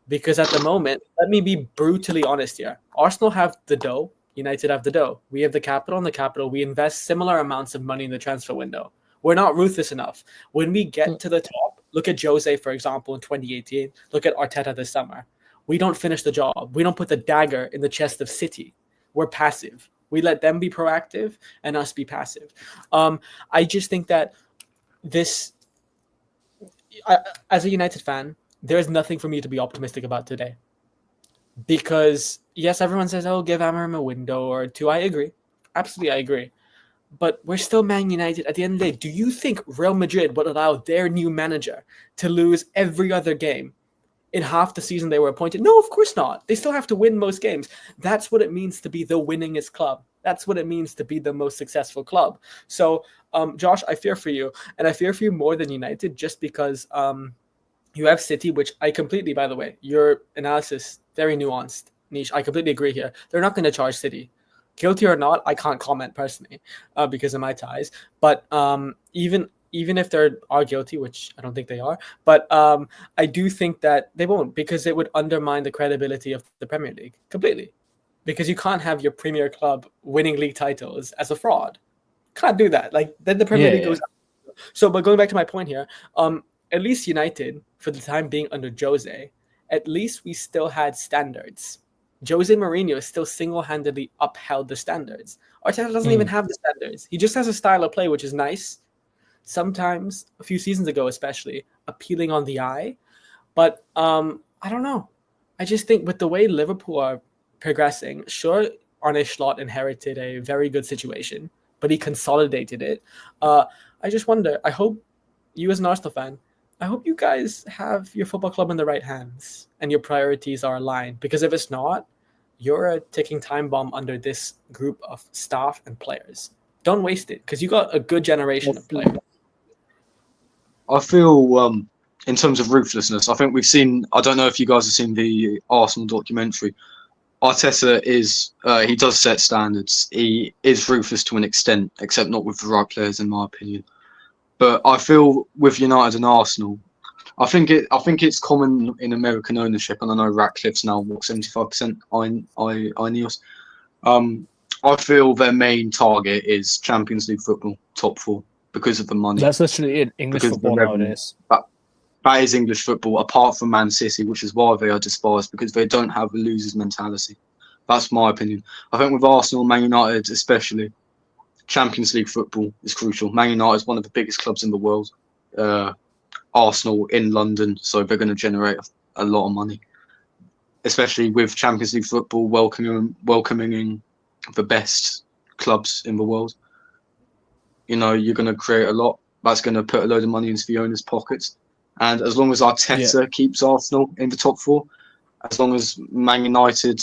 Because at the moment, let me be brutally honest here. Arsenal have the dough. United have the dough. We have the capital, and the capital, we invest similar amounts of money in the transfer window. We're not ruthless enough. When we get to the top, look at Jose, for example, in 2018. Look at Arteta this summer. We don't finish the job. We don't put the dagger in the chest of City. We're passive. We let them be proactive and us be passive. I just think that as a United fan, there is nothing for me to be optimistic about today. Because, yes, everyone says, oh, give Amorim a window or two. I agree. Absolutely, I agree. But we're still Man United. At the end of the day, do you think Real Madrid would allow their new manager to lose every other game in half the season they were appointed? No, of course not. They still have to win most games. That's what it means to be the winningest club. That's what it means to be the most successful club. So, Josh, I fear for you. And I fear for you more than United just because you have City, which I completely, by the way, your analysis, very nuanced, Niche. I completely agree here. They're not going to charge City. Guilty or not, I can't comment personally because of my ties. But even if they are guilty, which I don't think they are, but I do think that they won't, because it would undermine the credibility of the Premier League completely. Because you can't have your Premier club winning league titles as a fraud. Can't do that. Like, then the Premier League goes up. So, but going back to my point here, at least United, for the time being under Jose, at least we still had standards. Jose Mourinho still single-handedly upheld the standards. Arteta doesn't even have the standards. He just has a style of play, which is nice. Sometimes, a few seasons ago especially, appealing on the eye. But I don't know. I just think with the way Liverpool are progressing. Sure, Arne Slot inherited a very good situation, but he consolidated it. I just wonder, I hope you as an Arsenal fan, I hope you guys have your football club in the right hands and your priorities are aligned, because if it's not, you're a ticking time bomb under this group of staff and players. Don't waste it, because you got a good generation of players. I feel, in terms of ruthlessness, I think we've seen. I don't know if you guys have seen the Arsenal documentary. Arteta he does set standards. He is ruthless to an extent, except not with the right players, in my opinion. But I feel with United and Arsenal, I think it's common in American ownership, and I know Ratcliffe's now 75% Ineos. I feel their main target is Champions League football, top four, because of the money. That's literally it. English football nowadays. That is English football, apart from Man City, which is why they are despised, because they don't have a loser's mentality. That's my opinion. I think with Arsenal, Man United especially, Champions League football is crucial. Man United is one of the biggest clubs in the world. Arsenal in London, so they're going to generate a lot of money, especially with Champions League football welcoming the best clubs in the world. You know, you're going to create a lot. That's going to put a load of money into the owners' pockets. And as long as Arteta keeps Arsenal in the top four, as long as Man United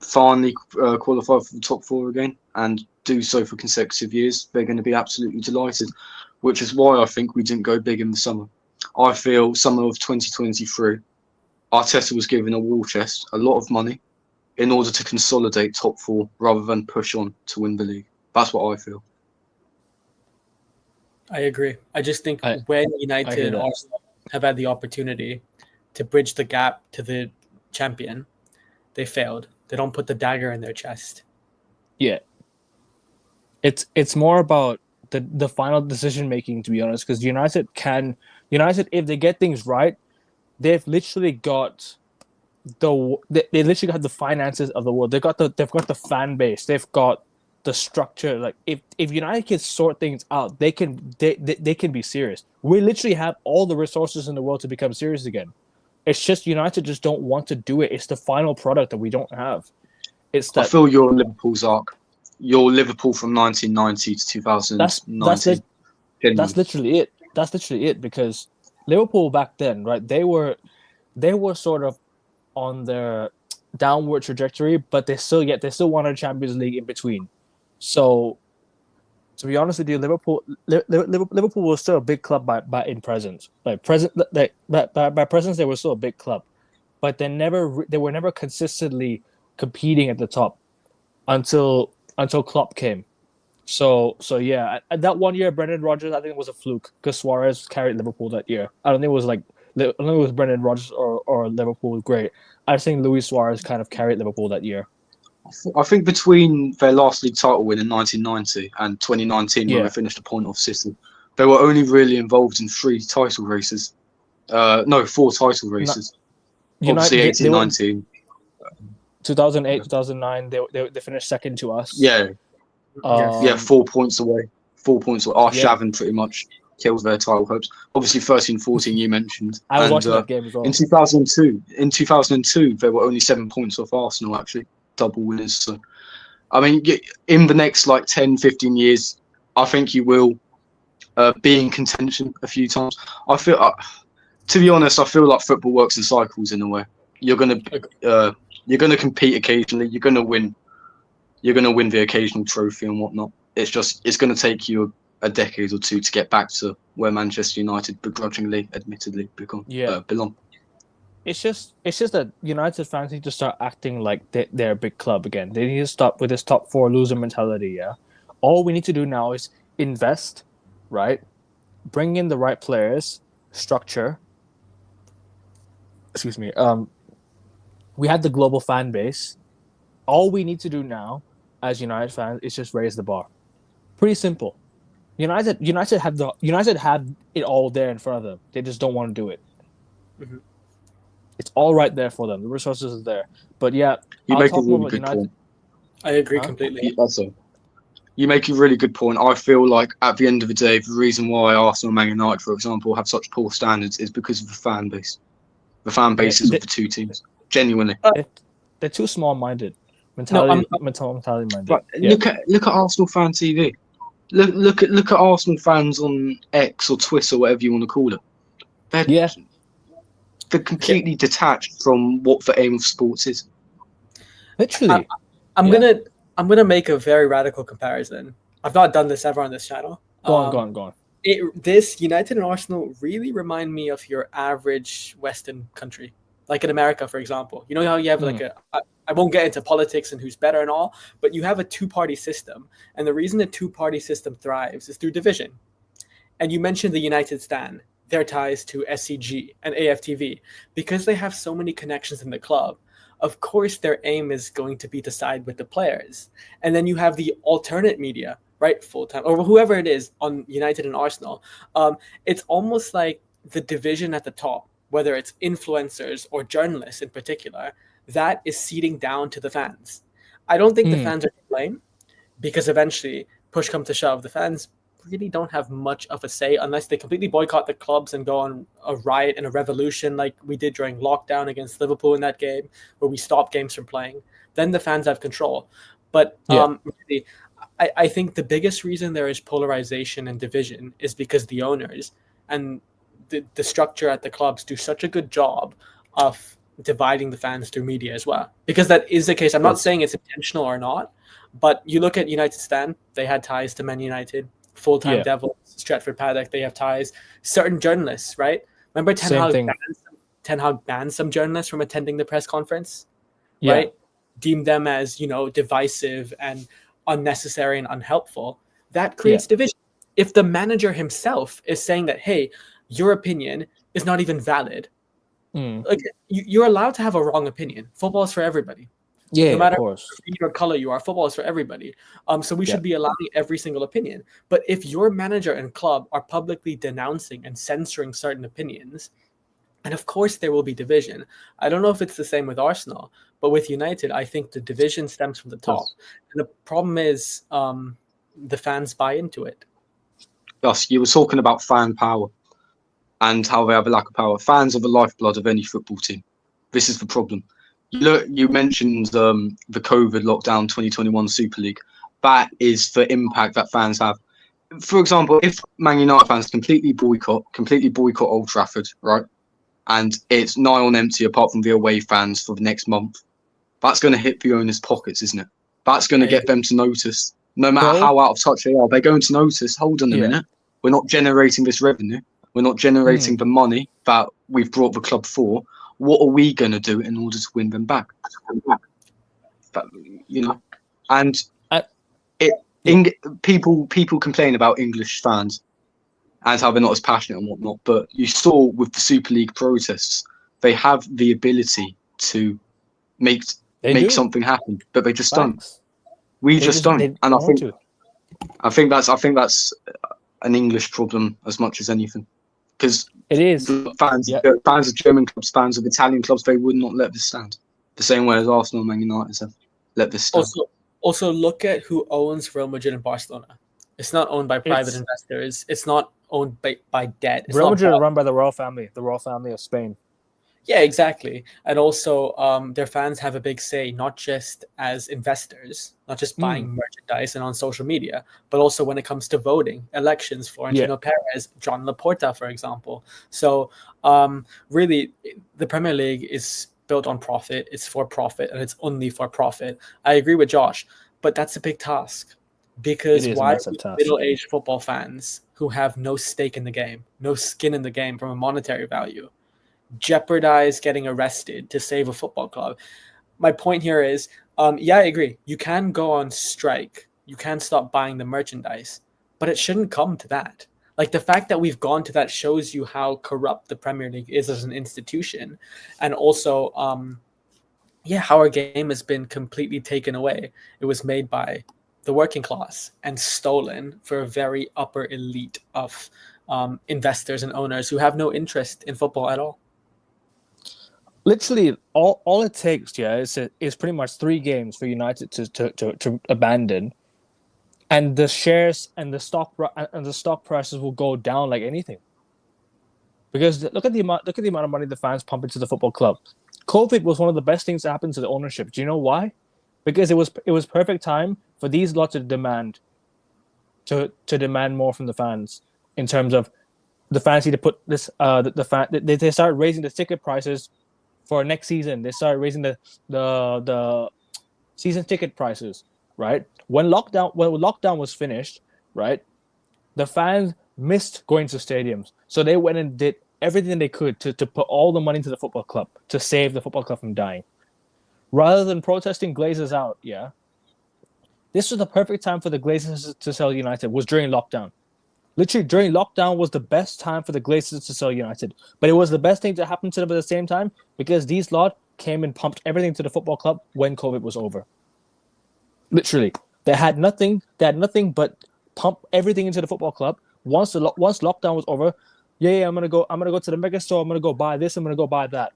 finally qualify for the top four again and do so for consecutive years, they're going to be absolutely delighted, which is why I think we didn't go big in the summer. I feel summer of 2023, Arteta was given a war chest, a lot of money, in order to consolidate top four rather than push on to win the league. That's what I feel. I agree. I just think when United and Arsenal have had the opportunity to bridge the gap to the champion, they failed. They don't put the dagger in their chest. Yeah. It's more about the final decision making, to be honest, because United, if they get things right, they've literally got they literally have the finances of the world. They've got the fan base. They've got the structure. Like if United can sort things out, they can be serious. We literally have all the resources in the world to become serious again. It's just United just don't want to do it. It's the final product that we don't have. It's that I feel you're Liverpool's arc. You're Liverpool from 1990 to 2019. That's literally it. That's literally it, because Liverpool back then, right? They were sort of on their downward trajectory, but they still wanted a Champions League in between. So, to be honest with you, Liverpool was still a big club by in presence. By presence, they were still a big club, but they were never consistently competing at the top until Klopp came. So yeah, at that one year, Brendan Rodgers, I think it was a fluke because Suarez carried Liverpool that year. I don't think it was Brendan Rodgers or Liverpool was great. I just think Luis Suarez kind of carried Liverpool that year. I think between their last league title win in 1990 and 2019, when they finished a point off City, they were only really involved in 4 title races. Obviously, 18-19. 2008, 2009, they finished second to us. Yeah. 4 points away. 4 points away. Arshavin pretty much killed their title hopes. Obviously, 13-14 you mentioned. I was watching that game as well. In 2002, they were only 7 points off Arsenal, actually. Double winners. So, I mean, in the next 10-15 years, I think you will be in contention a few times. I feel, to be honest, I feel like football works in cycles in a way. You're gonna compete occasionally. You're gonna win the occasional trophy and whatnot. It's gonna take you a decade or two to get back to where Manchester United begrudgingly, admittedly, belong. It's just that United fans need to start acting like they're a big club again. They need to stop with this top four loser mentality. Yeah, all we need to do now is invest, right? Bring in the right players, structure. Excuse me. We have the global fan base. All we need to do now, as United fans, is just raise the bar. Pretty simple. United have it all there in front of them. They just don't want to do it. Mm-hmm. It's all right there for them. The resources are there. But yeah, you make a really good point. I agree completely. You make a really good point. I feel like at the end of the day, the reason why Arsenal and Man United, for example, have such poor standards is because of the fan base. The fan bases of the two teams. Genuinely. they're too small-minded, No, I'm mentality-minded. But Yeah. look at Arsenal fan TV. Look at Arsenal fans on X or Twitter, whatever you want to call it. Yeah. They're completely detached from what the aim of sports is. Literally. I'm Yeah. gonna make a very radical comparison. I've not done this ever on this channel. Go on. This United and Arsenal really remind me of your average Western country, like in America, for example. You know how you have like I won't get into politics and who's better and all, but you have a two-party system, and the reason the two-party system thrives is through division. And you mentioned the United stand, their ties to SCG and AFTV, because they have so many connections in the club. Of course, their aim is going to be to side with the players. And then you have the alternate media, right? Full-time, or whoever it is on United and Arsenal. It's almost like the division at the top, whether it's influencers or journalists in particular, that is seeding down to the fans. I don't think the fans are to blame, because eventually, push come to shove, the fans really don't have much of a say unless they completely boycott the clubs and go on a riot and a revolution like we did during lockdown against Liverpool in that game, where we stopped games from playing. Then the fans have control. But really, I think the biggest reason there is polarization and division is because the owners and the structure at the clubs do such a good job of dividing the fans through media as well. Because that is the case. I'm not saying it's intentional or not, but you look at United Stand, they had ties to Man United. Full-time Devils, Stretford Paddock, they have ties. Certain journalists, right? Remember Ten Hag banned some journalists from attending the press conference, right? Deemed them as, divisive and unnecessary and unhelpful. That creates division. If the manager himself is saying that, hey, your opinion is not even valid, like you're allowed to have a wrong opinion. Football is for everybody. No matter what color you are, football is for everybody. So we should be allowing every single opinion. But if your manager and club are publicly denouncing and censoring certain opinions, and of course there will be division. I don't know if it's the same with Arsenal, but with United, I think the division stems from the top. And the problem is the fans buy into it. Yes, you were talking about fan power and how they have a lack of power. Fans are the lifeblood of any football team. This is the problem. You mentioned the COVID lockdown 2021 Super League. That is the impact that fans have. For example, if Man United fans completely boycott Old Trafford, right, and it's nigh on empty apart from the away fans for the next month, that's going to hit the owners' pockets, isn't it? That's going to get them to notice. No matter how out of touch they are, they're going to notice, hold on a minute, we're not generating this revenue. We're not generating the money that we've brought the club for. What are we going to do in order to win them back? But, and people complain about English fans and how they're not as passionate and whatnot. But you saw with the Super League protests, they have the ability to make something happen, but they just don't. We just don't, and I think that's an English problem as much as anything. Because it is fans of German clubs, fans of Italian clubs, they would not let this stand. The same way as Arsenal and Man United have let this stand. Also, look at who owns Real Madrid and Barcelona. It's not owned by private investors. It's not owned by debt. Real Madrid are run by the royal family of Spain. Yeah, exactly. And also, their fans have a big say, not just as investors, not just buying merchandise and on social media, but also when it comes to voting, elections, Florentino Perez, John Laporta, for example. So really, the Premier League is built on profit. It's for profit, and it's only for profit. I agree with Josh, but that's a big task. Because why middle-aged football fans who have no stake in the game, no skin in the game from a monetary value, jeopardize getting arrested to save a football club? My point here is, I agree. You can go on strike. You can stop buying the merchandise, but it shouldn't come to that. Like, the fact that we've gone to that shows you how corrupt the Premier League is as an institution. And also, how our game has been completely taken away. It was made by the working class and stolen for a very upper elite of investors and owners who have no interest in football at all. Literally, all it takes, is pretty much 3 games for United to abandon, and the shares and the stock prices will go down like anything. Because look at the amount of money the fans pump into the football club. COVID was one of the best things that happened to the ownership. Do you know why? Because it was perfect time for these lots to demand more from the fans in terms of the fans need to put this they started raising the ticket prices for next season. They started raising the season ticket prices, right? When lockdown was finished, right? The fans missed going to stadiums. So they went and did everything they could to put all the money into the football club to save the football club from dying. Rather than protesting Glazers out, yeah. This was the perfect time for the Glazers to sell United, was during lockdown. Literally, during lockdown was the best time for the Glazers to sell United. But it was the best thing to happen to them at the same time because these lot came and pumped everything to the football club when COVID was over. Literally. They had nothing but pump everything into the football club. Once lockdown was over, I'm gonna go to the mega store, I'm gonna go buy this, I'm gonna go buy that.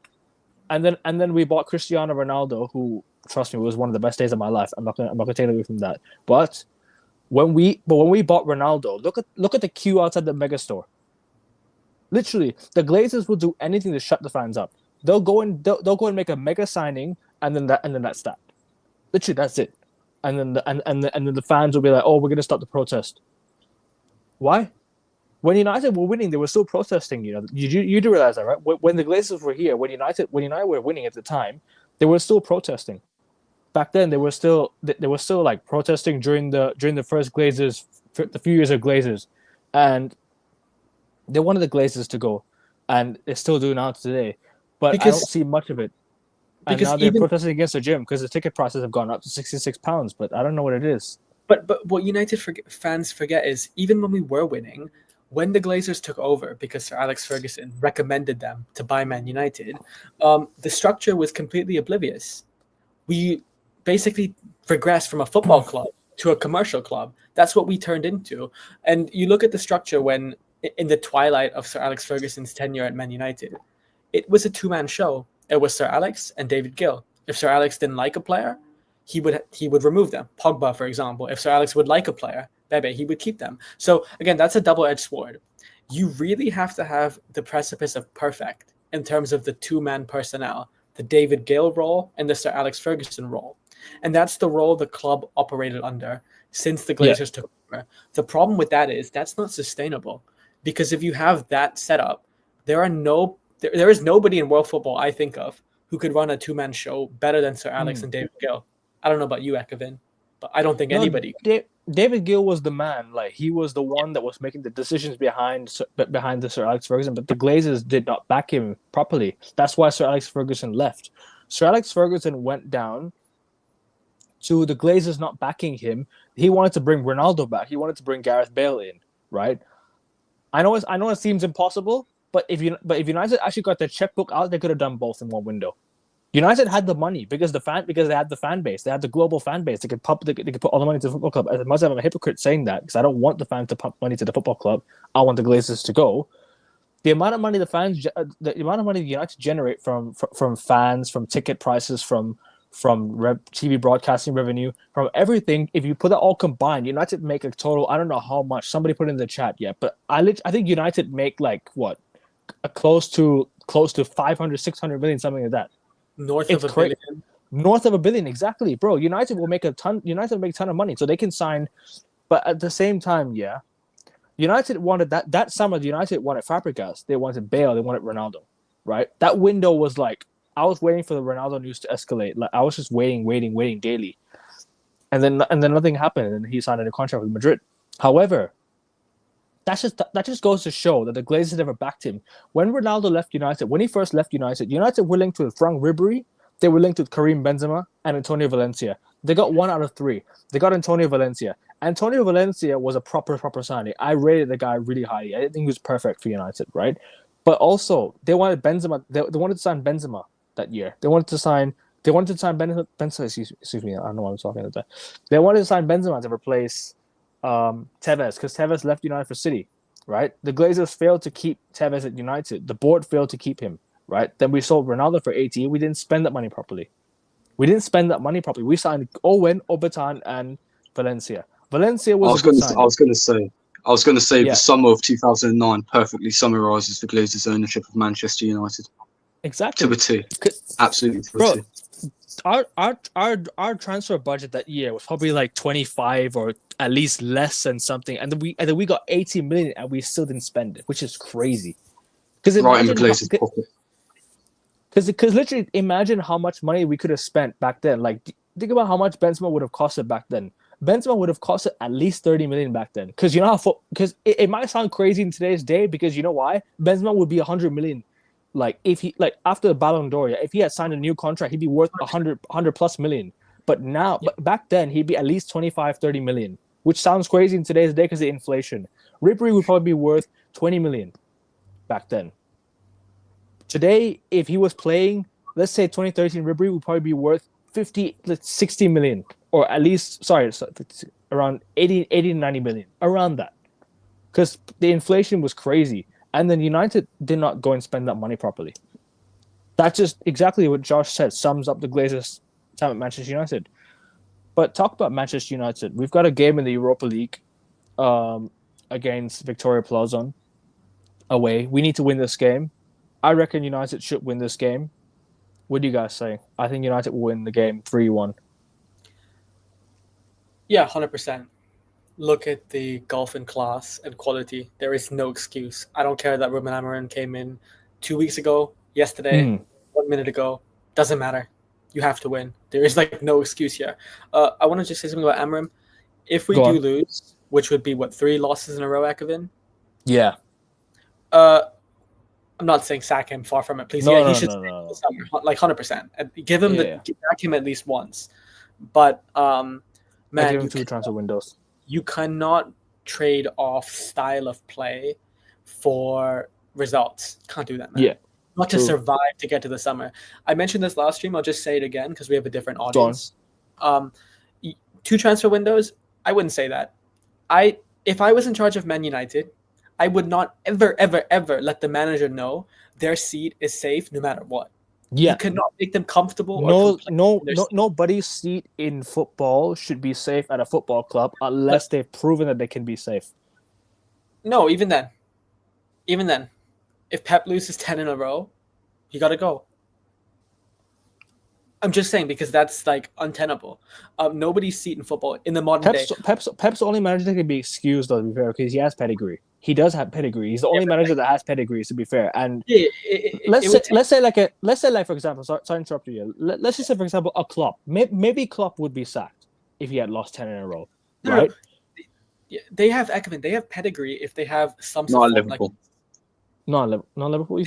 And then we bought Cristiano Ronaldo, who, trust me, was one of the best days of my life. I'm not gonna take away from that. But when we bought Ronaldo, look at the queue outside the mega store. Literally, the Glazers will do anything to shut the fans up. They'll go and make a mega signing, and then that's that. Literally, that's it. And then the fans will be like, "Oh, we're gonna stop the protest." Why? When United were winning, they were still protesting. You know, you do realize that, right? When the Glazers were here, when United were winning at the time, they were still protesting. Back then, they were still like protesting during the first Glazers, the few years of Glazers, and they wanted the Glazers to go, and they still do now today. But I don't see much of it. And now they're protesting against the gym because the ticket prices have gone up to £66. But I don't know what it is. But what United fans forget is even when we were winning, when the Glazers took over, because Sir Alex Ferguson recommended them to buy Man United, the structure was completely oblivious. We basically regressed from a football club to a commercial club. That's what we turned into. And you look at the structure when in the twilight of Sir Alex Ferguson's tenure at Man United, it was a two-man show. It was Sir Alex and David Gill. If Sir Alex didn't like a player, he would remove them. Pogba, for example. If Sir Alex would like a player, Bebe, he would keep them. So again, that's a double-edged sword. You really have to have the precipice of perfect in terms of the two-man personnel, the David Gill role and the Sir Alex Ferguson role. And that's the role the club operated under since the Glazers took over. The problem with that is that's not sustainable, because if you have that setup, there is nobody in world football I think of who could run a two-man show better than Sir Alex and David Gill. I don't know about you, Ekavin, but I don't think anybody. David Gill was the man. Like, he was the one that was making the decisions behind the Sir Alex Ferguson, but the Glazers did not back him properly. That's why Sir Alex Ferguson left. Sir Alex Ferguson went down to the Glazers not backing him. He wanted to bring Ronaldo back. He wanted to bring Gareth Bale in, right? I know it seems impossible, but if United actually got their checkbook out, they could have done both in one window. United had the money because they had the fan base. They had the global fan base. They could put all the money to the football club. As much as I'm a hypocrite saying that, because I don't want the fans to pump money to the football club, I want the Glazers to go. The amount of money United generate from fans, from ticket prices, from TV broadcasting revenue, from everything. If you put that all combined, United make a total. I don't know how much. Somebody put it in the chat yet, but I think United make like what, close to 500, 600 million, something like that. North of $1 billion, exactly, bro. United will make a ton of money, so they can sign. But at the same time, United wanted that summer. United wanted Fabregas, they wanted Bale, they wanted Ronaldo, right? That window was like, I was waiting for the Ronaldo news to escalate. Like, I was just waiting daily, and then nothing happened, and he signed a contract with Madrid. However, that just goes to show that the Glazers never backed him. When Ronaldo left United, when he first left United were linked with Frank Ribery, they were linked with Karim Benzema and Antonio Valencia. They got 1 out of 3. They got Antonio Valencia. Antonio Valencia was a proper signing. I rated the guy really highly. I didn't think he was perfect for United, right? But also, they wanted Benzema. They wanted to sign Benzema that year. They wanted to sign Benzema. Excuse me, I don't know what I'm talking about. They wanted to sign Benzema to replace Tevez, because Tevez left United for City, right? The Glazers failed to keep Tevez at United. The board failed to keep him, right? Then we sold Ronaldo for 80. We didn't spend that money properly. We signed Owen, Obertan, and Valencia. Valencia was. I was going to say the summer of 2009 perfectly summarises the Glazers' ownership of Manchester United. Exactly. 2-2. 'Cause- Absolutely Bro, 2-2. our transfer budget that year was probably like 25 or at least less than something, and then we got 80 million and we still didn't spend it, which is crazy. Because Right in imagine Glazer's pocket. because literally imagine how much money we could have spent back then. Like think about how much Benzema would have costed back then. Benzema would have costed at least 30 million back then. Because you know how because it might sound crazy in today's day, because you know why? Benzema would be 100 million. Like if he like after the Ballon d'Or, if he had signed a new contract, he'd be worth 100 plus million. But now, but back then, he'd be at least 25, 30 million, which sounds crazy in today's day because of inflation. Ribery would probably be worth 20 million back then. Today, if he was playing, let's say 2013, Ribery would probably be worth 50, 60 million, or at least, around 80 to 90 million, around that. Because the inflation was crazy. And then United did not go and spend that money properly. That's just exactly what Josh said, sums up the Glazers' time at Manchester United. But talk about Manchester United. We've got a game in the Europa League against Victoria Plazon away. We need to win this game. I reckon United should win this game. What do you guys say? I think United will win the game 3-1. Yeah, 100%. Look at the gulf in class and quality. There is no excuse. I don't care that Ruben Amorim came in 2 weeks ago, yesterday, 1 minute ago. Doesn't matter. You have to win. There is no excuse here. I want to just say something about Amorim. If we do lose, which would be 3 losses in a row, Akavin? Yeah. I'm not saying sack him, far from it, please. No, he should stay 100%. Give him sack him at least once. But man, give him 2 transfer windows. You cannot trade off style of play for results. Can't do that, man. Yeah. Not to survive to get to the summer. I mentioned this last stream. I'll just say it again because we have a different audience. 2 transfer windows, I wouldn't say that. If I was in charge of Man United, I would not ever, ever, ever let the manager know their seat is safe no matter what. Yeah. You cannot make them comfortable. Nobody's seat in football should be safe at a football club unless they've proven that they can be safe. No, even then. If Pep loses 10 in a row, you got to go. I'm just saying because that's untenable. Nobody's seat in football in the modern day. Pep's the only manager that can be excused, though, to be fair, because he has pedigree. He does have pedigree. He's the only manager that has pedigree, to be fair. And let's say, for example, sorry to interrupt you. Let's just say, for example, a Klopp. Maybe Klopp would be sacked if he had lost 10 in a row, right? No. They have Ekman. They have pedigree if they have some. Not Liverpool. Not Liverpool.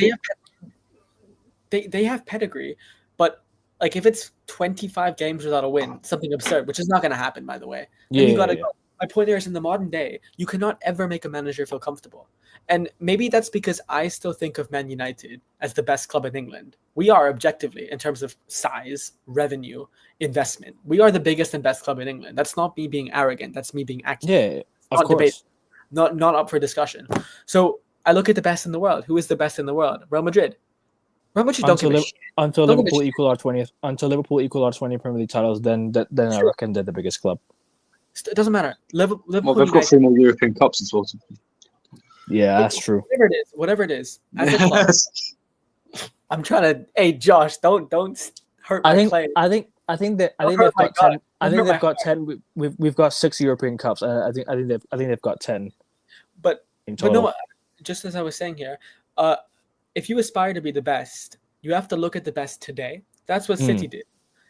They have pedigree, but if it's 25 games without a win, something absurd, which is not going to happen, by the way. Then you got to go. My point there is, in the modern day, you cannot ever make a manager feel comfortable. And maybe that's because I still think of Man United as the best club in England. We are, objectively, in terms of size, revenue, investment. We are the biggest and best club in England. That's not me being arrogant. That's me being accurate. Yeah, of course. Debate, not up for discussion. So I look at the best in the world. Who is the best in the world? Real Madrid. Real Madrid don't give a shit. Until Liverpool equal our 20 Premier League titles, then I reckon they're the biggest club. It doesn't matter. Liverpool they've got 3 more European Cups as well. Yeah, that's true. Whatever it is. As a club, I'm trying to. Hey, Josh, don't hurt my claim. I think they've got 10. I think they've got 10. We've got 6 European Cups. I think they've got 10. But in total. But no, just as I was saying here, if you aspire to be the best, you have to look at the best today. That's what City did.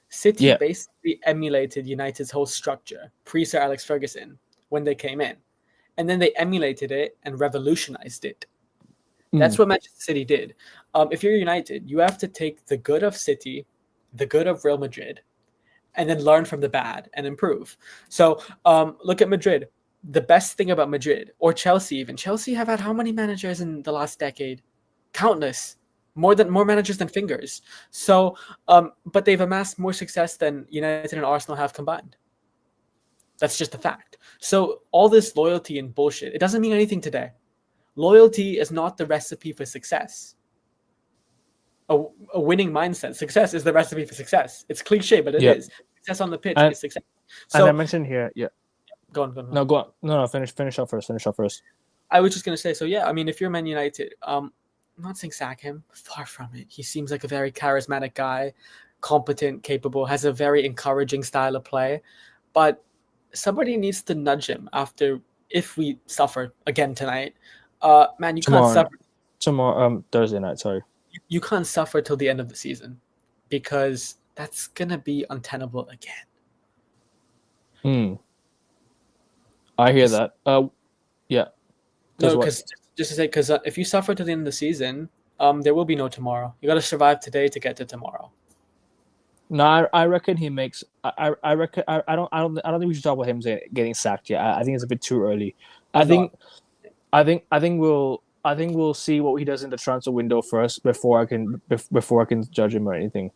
City basically emulated United's whole structure pre-Sir Alex Ferguson when they came in. And then they emulated it and revolutionized it. That's what Manchester City did. If you're United, you have to take the good of City, the good of Real Madrid, and then learn from the bad and improve. So look at Madrid. The best thing about Madrid, or Chelsea even. Chelsea have had how many managers in the last decade? Countless. More managers than fingers. So, but they've amassed more success than United and Arsenal have combined. That's just a fact. So all this loyalty and bullshit, it doesn't mean anything today. Loyalty is not the recipe for success. A winning mindset. Success is the recipe for success. It's cliche, but it is. Success on the pitch is success. So, and I mentioned here, Go on. No, go on. No, finish off first. I was just going to say, so yeah, I mean, if you're Man United, I'm not saying sack him. Far from it. He seems like a very charismatic guy, competent, capable, has a very encouraging style of play. But somebody needs to nudge him after if we suffer again tonight. Man, you can't Tomorrow, suffer. Thursday night. Sorry. You can't suffer till the end of the season because that's gonna be untenable again. I hear Just- that. Yeah. No, what? because just to say, because if you suffer to the end of the season, there will be no tomorrow. You got to survive today to get to tomorrow. No, I reckon he makes. I reckon. I don't think we should talk about him getting sacked yet. I think it's a bit too early. I think we'll see what he does in the transfer window first before I can judge him or anything.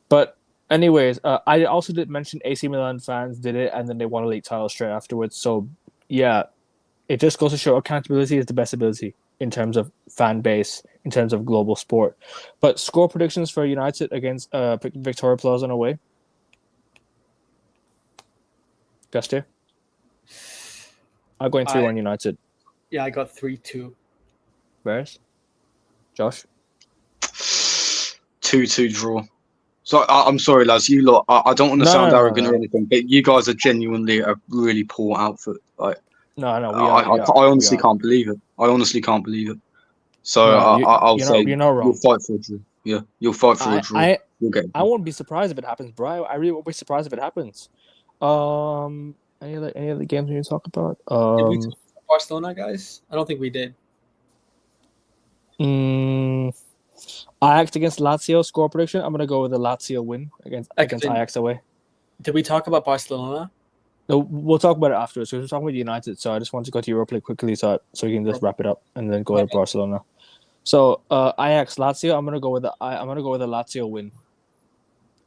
But anyways, I also did mention AC Milan fans did it and then they won a league title straight afterwards. So yeah, it just goes to show accountability is the best ability in terms of fan base, in terms of global sport. But score predictions for United against Victoria Plaza on away. Guster? I'm going 3-1 United. Yeah, I got 3-2. Bears? Josh? 2-2 draw. So I'm sorry, lads. You lot. I don't want to sound arrogant or anything, but you guys are genuinely a really poor outfit. Like, we are. I honestly can't believe it. I honestly can't believe it. So I'll say you're not wrong. You'll fight for a draw. Yeah, you'll fight for a draw. You'll get it. I won't be surprised if it happens, bro. I really won't be surprised if it happens. Any other games we need to talk about? Did we talk about Barcelona, guys? I don't think we did. Ajax against Lazio score prediction. I'm gonna go with the Lazio win against Ajax away. Did we talk about Barcelona? No, we'll talk about it afterwards. So we're talking about United. So I just want to go to Europa League quickly, so we can just wrap it up and then go to Barcelona. So Ajax Lazio. I'm gonna go with the Lazio win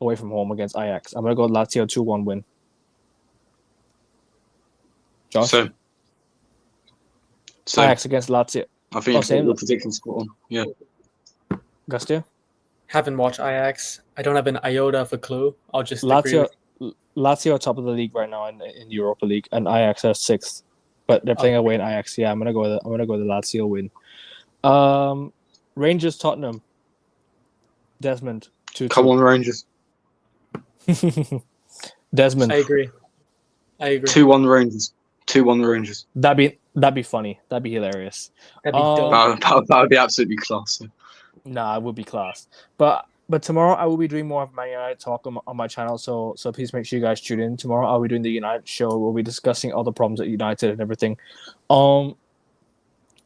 away from home against Ajax. I'm gonna go Lazio 2-1 win. Josh? So Ajax against Lazio. I think your prediction's spot on. Yeah. Gustia? Haven't watched Ajax. I don't have an iota of a clue. I'll just Lazio are top of the league right now in Europa League, and Ajax are 6th, but they're playing away in Ajax. Yeah, I'm gonna go with the Lazio win. Rangers Tottenham. Desmond 2-2. Come on, Rangers. Desmond. I agree. 2-1 Rangers. 2-1 Rangers. That'd be funny. That'd be hilarious. That'd be dope. That would be absolutely class. Nah, it would be class. But tomorrow I will be doing more of Man United talk on my channel. So please make sure you guys tune in. Tomorrow I'll be doing the United show. We'll be discussing all the problems at United and everything.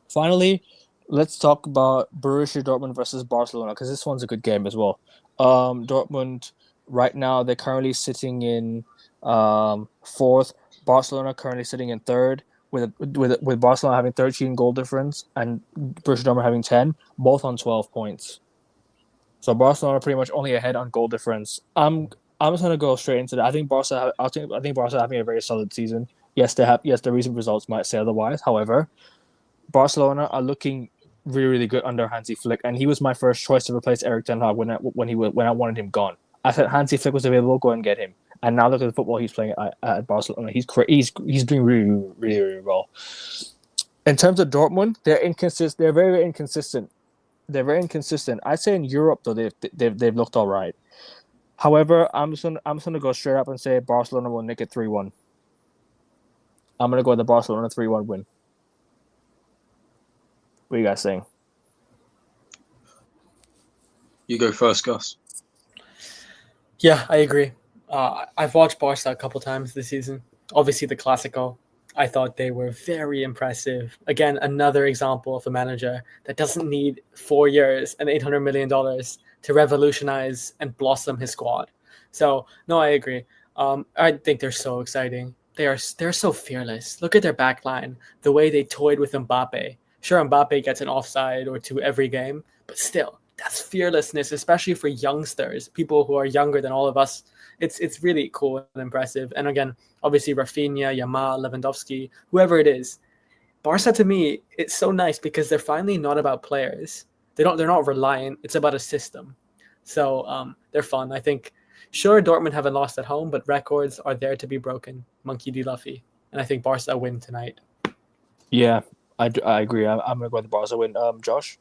Finally, let's talk about Borussia Dortmund versus Barcelona because this one's a good game as well. Dortmund right now they're currently sitting in 4th. Barcelona currently sitting in 3rd. With Barcelona having 13 goal difference and Borussia Dortmund having 10, both on 12 points. So Barcelona are pretty much only ahead on goal difference. I'm just gonna go straight into that. I think Barca are having a very solid season. Yes, the recent results might say otherwise. However, Barcelona are looking really, really good under Hansi Flick, and he was my first choice to replace Eric Ten Hag when I wanted him gone. I said Hansi Flick was available, go and get him. And now look at the football he's playing at Barcelona. He's doing really, really, really well. In terms of Dortmund, they're inconsistent. They're very, very inconsistent. They're very inconsistent. I'd say in Europe though they've looked all right. However, I'm just gonna go straight up and say Barcelona will nick it 3-1. I'm gonna go with the Barcelona 3-1 win. What are you guys saying? You go first, Gus. Yeah, I agree. I've watched Barca a couple times this season. Obviously, the Clásico. I thought they were very impressive. Again, another example of a manager that doesn't need 4 years and $800 million to revolutionize and blossom his squad. So, no, I agree. I think they're so exciting. They're so fearless. Look at their back line, the way they toyed with Mbappe. Sure, Mbappe gets an offside or two every game, but still, that's fearlessness, especially for youngsters, people who are younger than all of us. It's really cool and impressive. And again, obviously Rafinha, Yamal, Lewandowski, whoever it is. Barca to me, it's so nice because they're finally not about players. They're not reliant. It's about a system. So they're fun. I think, sure, Dortmund haven't lost at home, but records are there to be broken. Monkey D. Luffy. And I think Barca win tonight. Yeah, I agree. I'm going to go with the Barca win. Josh?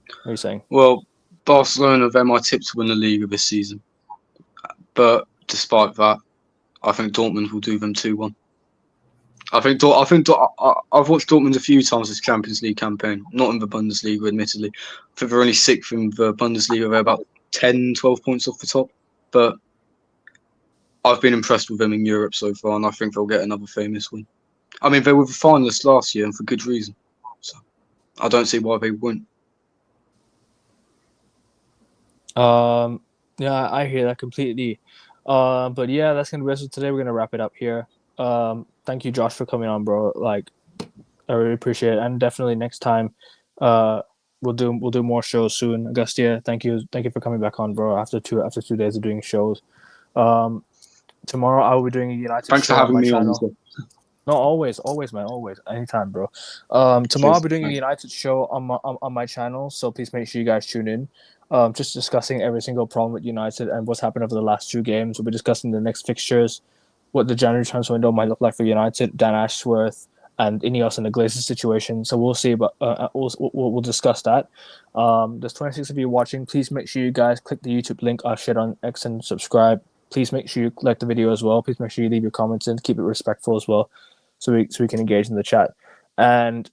What are you saying? Well, Barcelona, they're my tip to win the Liga this season. But despite that, I think Dortmund will do them 2-1. I've watched Dortmund a few times this Champions League campaign, not in the Bundesliga, admittedly. I think they're only 6th in the Bundesliga. They're about 10, 12 points off the top. But I've been impressed with them in Europe so far, and I think they'll get another famous win. I mean, they were the finalists last year, and for good reason. So I don't see why they won't. Yeah, I hear that completely. But yeah, that's gonna be it for today. We're gonna wrap it up here. Thank you, Josh, for coming on, bro. Like, I really appreciate it, and definitely next time, we'll do more shows soon. Augustia, thank you for coming back on, bro. After 2 days of doing shows, tomorrow I will be doing a United Thanks show for on having my me on channel. as well. No, always, man, always, anytime, bro. Tomorrow Cheers. I'll be doing a United show on my channel, so please make sure you guys tune in. Just discussing every single problem with United and what's happened over the last 2 games. We'll be discussing the next fixtures, what the January transfer window might look like for United, Dan Ashworth, and Ineos and the Glazers situation. So we'll see, but we'll discuss that. There's 26 of you watching. Please make sure you guys click the YouTube link I've shared on X and subscribe. Please make sure you like the video as well. Please make sure you leave your comments and keep it respectful as well, so we can engage in the chat. And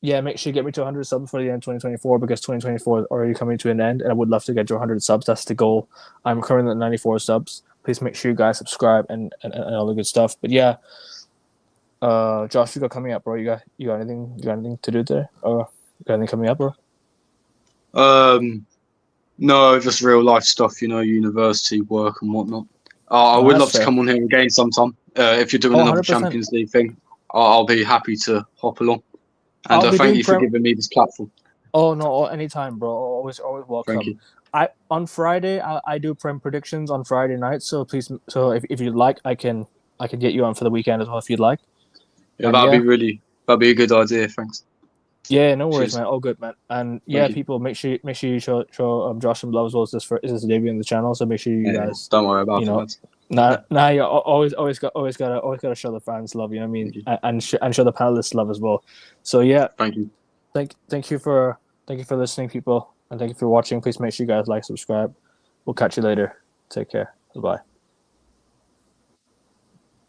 yeah, make sure you get me to 100 subs before the end of 2024, because 2024 is already coming to an end, and I would love to get to 100 subs. That's the goal. I'm currently at 94 subs. Please make sure you guys subscribe and all the good stuff. But yeah, Josh, you got coming up, bro? You got anything to do today, or you got anything coming up, bro? No, just real life stuff, university work and whatnot. I would love to come on here again sometime. If you're doing another 100%. Champions League thing, I'll be happy to hop along. And thank you for giving me this platform. Oh no, anytime, bro. Always welcome. Thank you. On Friday I do Prem predictions on Friday night. So please, if you'd like, I can get you on for the weekend as well if you'd like. Yeah, that'd be a good idea. Thanks. Yeah, no worries, Cheers. man. All good, man. And yeah, people, make sure you show Josh some love as well. This is the debut on the channel, so make sure you guys don't worry about it. Nah, you always gotta show the fans love. You know what I mean? And show the panelists love as well. So yeah, thank you. Thank you for listening, people, and thank you for watching. Please make sure you guys like, subscribe. We'll catch you later. Take care. Bye.